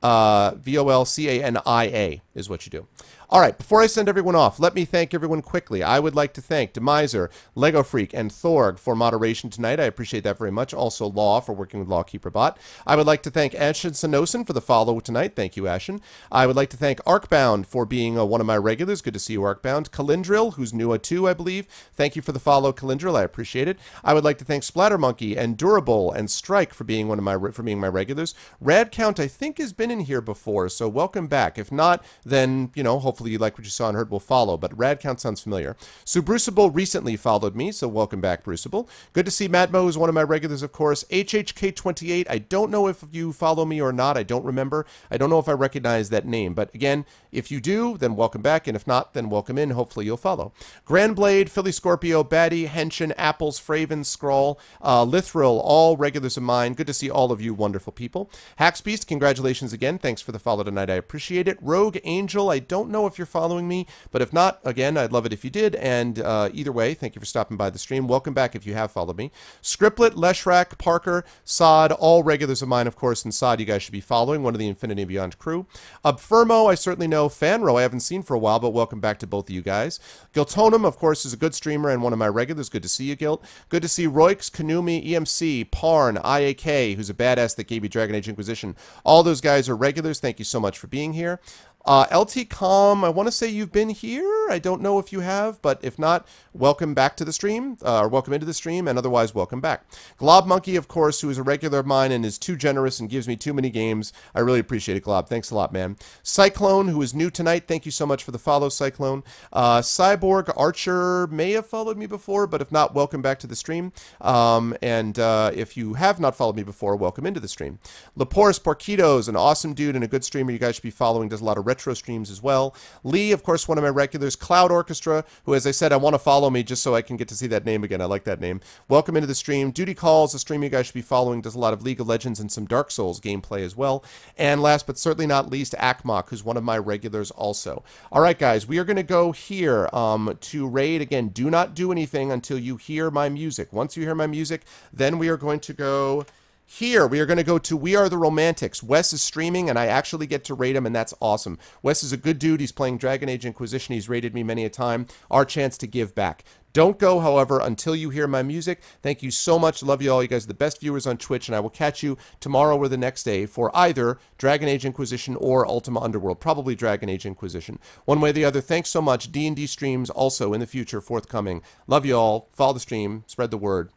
V-O-L-C-A-N-I-A is what you do. All right, before I send everyone off, let me thank everyone quickly. I would like to thank Demiser, Lego Freak, and Thorg for moderation tonight. I appreciate that very much. Also, Law for working with Lawkeeper-Bot. I would like to thank Ashen Sanosin for the follow tonight. Thank you, Ashen. I would like to thank Arkbound for being one of my regulars. Good to see you, Arkbound. Kalindril, who's new too, I believe. Thank you for the follow, Kalindril. I appreciate it. I would like to thank Splattermonkey and Durable and Strike for being my regulars. Radcount, I think, has been in here before, so welcome back. If not, then, hopefully hopefully you like what you saw and heard, will follow. But rad count sounds familiar. So Bruceable recently followed me, so welcome back, Bruceable. Good to see Matmo, who's one of my regulars, of course. HHK28, I don't know if you follow me or not. I don't remember. I don't know if I recognize that name. But again, if you do, then welcome back. And if not, then welcome in. Hopefully you'll follow. Grand Blade, Philly Scorpio, Batty, Henshin, Apples, Fraven, Scrawl, Lithril, all regulars of mine. Good to see all of you wonderful people. Hacksbeast, congratulations again. Thanks for the follow tonight. I appreciate it. Rogue Angel, I don't know if you're following me, but if not, again, I'd love it if you did. And either way, thank you for stopping by the stream. Welcome back if you have followed me. Scriptlet, Leshrak, Parker, Sod, all regulars of mine, of course, and Sod you guys should be following, one of the Infinity and Beyond crew. Firmo, I certainly know. Fanro, I haven't seen for a while, but welcome back to both of you guys. Giltonum, of course, is a good streamer and one of my regulars. Good to see you, Gilt. Good to see Roix, Kanumi, EMC, Parn, IAK, who's a badass that gave you Dragon Age Inquisition. All those guys are regulars. Thank you so much for being here. LTCom, I want to say you've been here. I don't know if you have, but if not, welcome back to the stream, or welcome into the stream, and otherwise, welcome back. Glob Monkey, of course, who is a regular of mine and is too generous and gives me too many games. I really appreciate it, Glob. Thanks a lot, man. Cyclone, who is new tonight. Thank you so much for the follow, Cyclone. Cyborg Archer may have followed me before, but if not, welcome back to the stream. If you have not followed me before, welcome into the stream. Leporis Porquitos, an awesome dude and a good streamer you guys should be following, does a lot of retro streams as well. Lee, of course, one of my regulars. Cloud Orchestra, who, as I said, I want to follow me just so I can get to see that name again. I like that name. Welcome into the stream. Duty Calls, a stream you guys should be following, does a lot of League of Legends and some Dark Souls gameplay as well. And last but certainly not least, Akmok, who's one of my regulars also. All right, guys, we are going to go here to raid. Again, do not do anything until you hear my music. Once you hear my music, then we are going to go... Here, we are going to go to We Are the Romantics. Wes is streaming, and I actually get to raid him, and that's awesome. Wes is a good dude. He's playing Dragon Age Inquisition. He's raided me many a time. Our chance to give back. Don't go, however, until you hear my music. Thank you so much. Love you all. You guys are the best viewers on Twitch, and I will catch you tomorrow or the next day for either Dragon Age Inquisition or Ultima Underworld. Probably Dragon Age Inquisition. One way or the other, thanks so much. D&D streams also in the future forthcoming. Love you all. Follow the stream. Spread the word.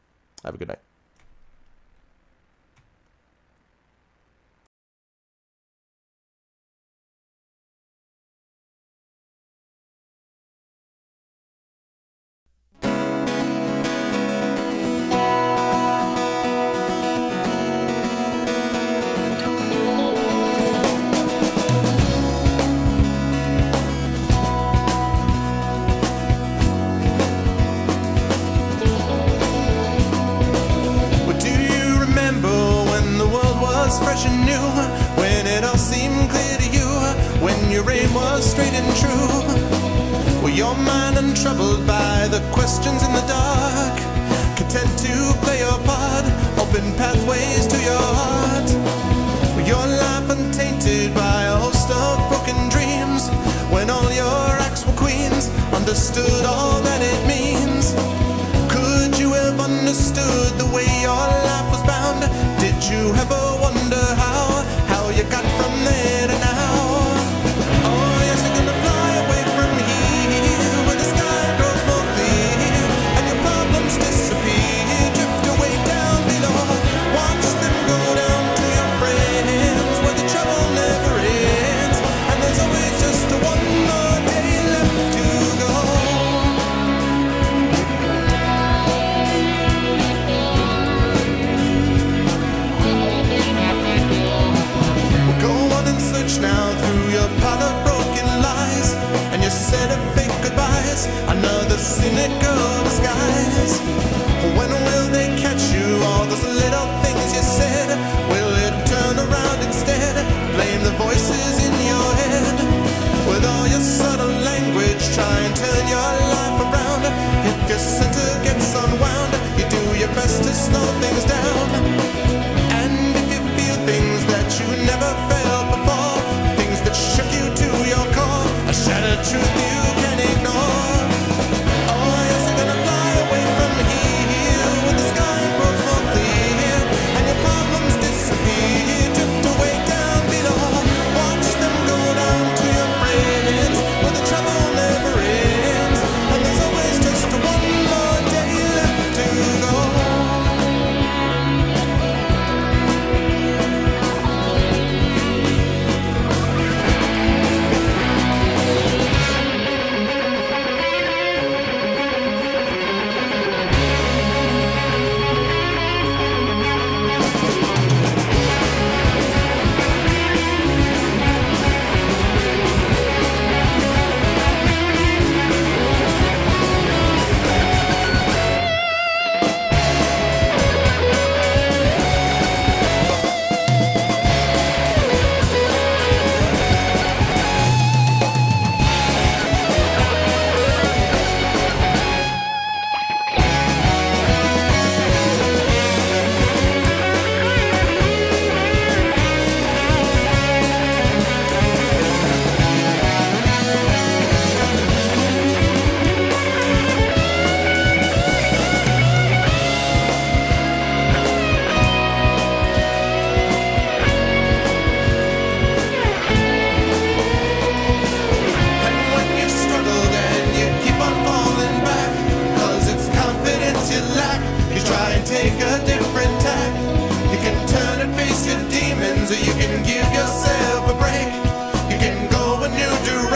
Have a good night.
Fresh and new, when it all seemed clear to you, when your aim was straight and true. Were your mind untroubled by the questions in the dark, content to play your part, open pathways to your heart? Were your life untainted by a host of broken dreams, when all your acts were queens, understood all that it means? Could you have understood the way your life was bound? Did you ever wonder how you got from there to now? Oh yes, you're gonna fly away from here, where the sky grows more clear, and your problems disappear, drift away down below. Watch them go down to your friends, where the trouble never ends, and there's always just one more day left to go. Search now through your pile of broken lies, and your set of fake goodbyes, another cynical disguise. When will they catch you? All those little things you said, will it turn around instead? Blame the voices in your head. With all your subtle language, try and turn your life around. If your center gets unwound, you do your best to slow things down. And if you feel things that you never felt before, things that shook you to your core, a shattered truth you can ignore. Oh yes, you're gonna fly away from here.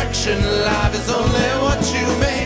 direction. Life is only what you make.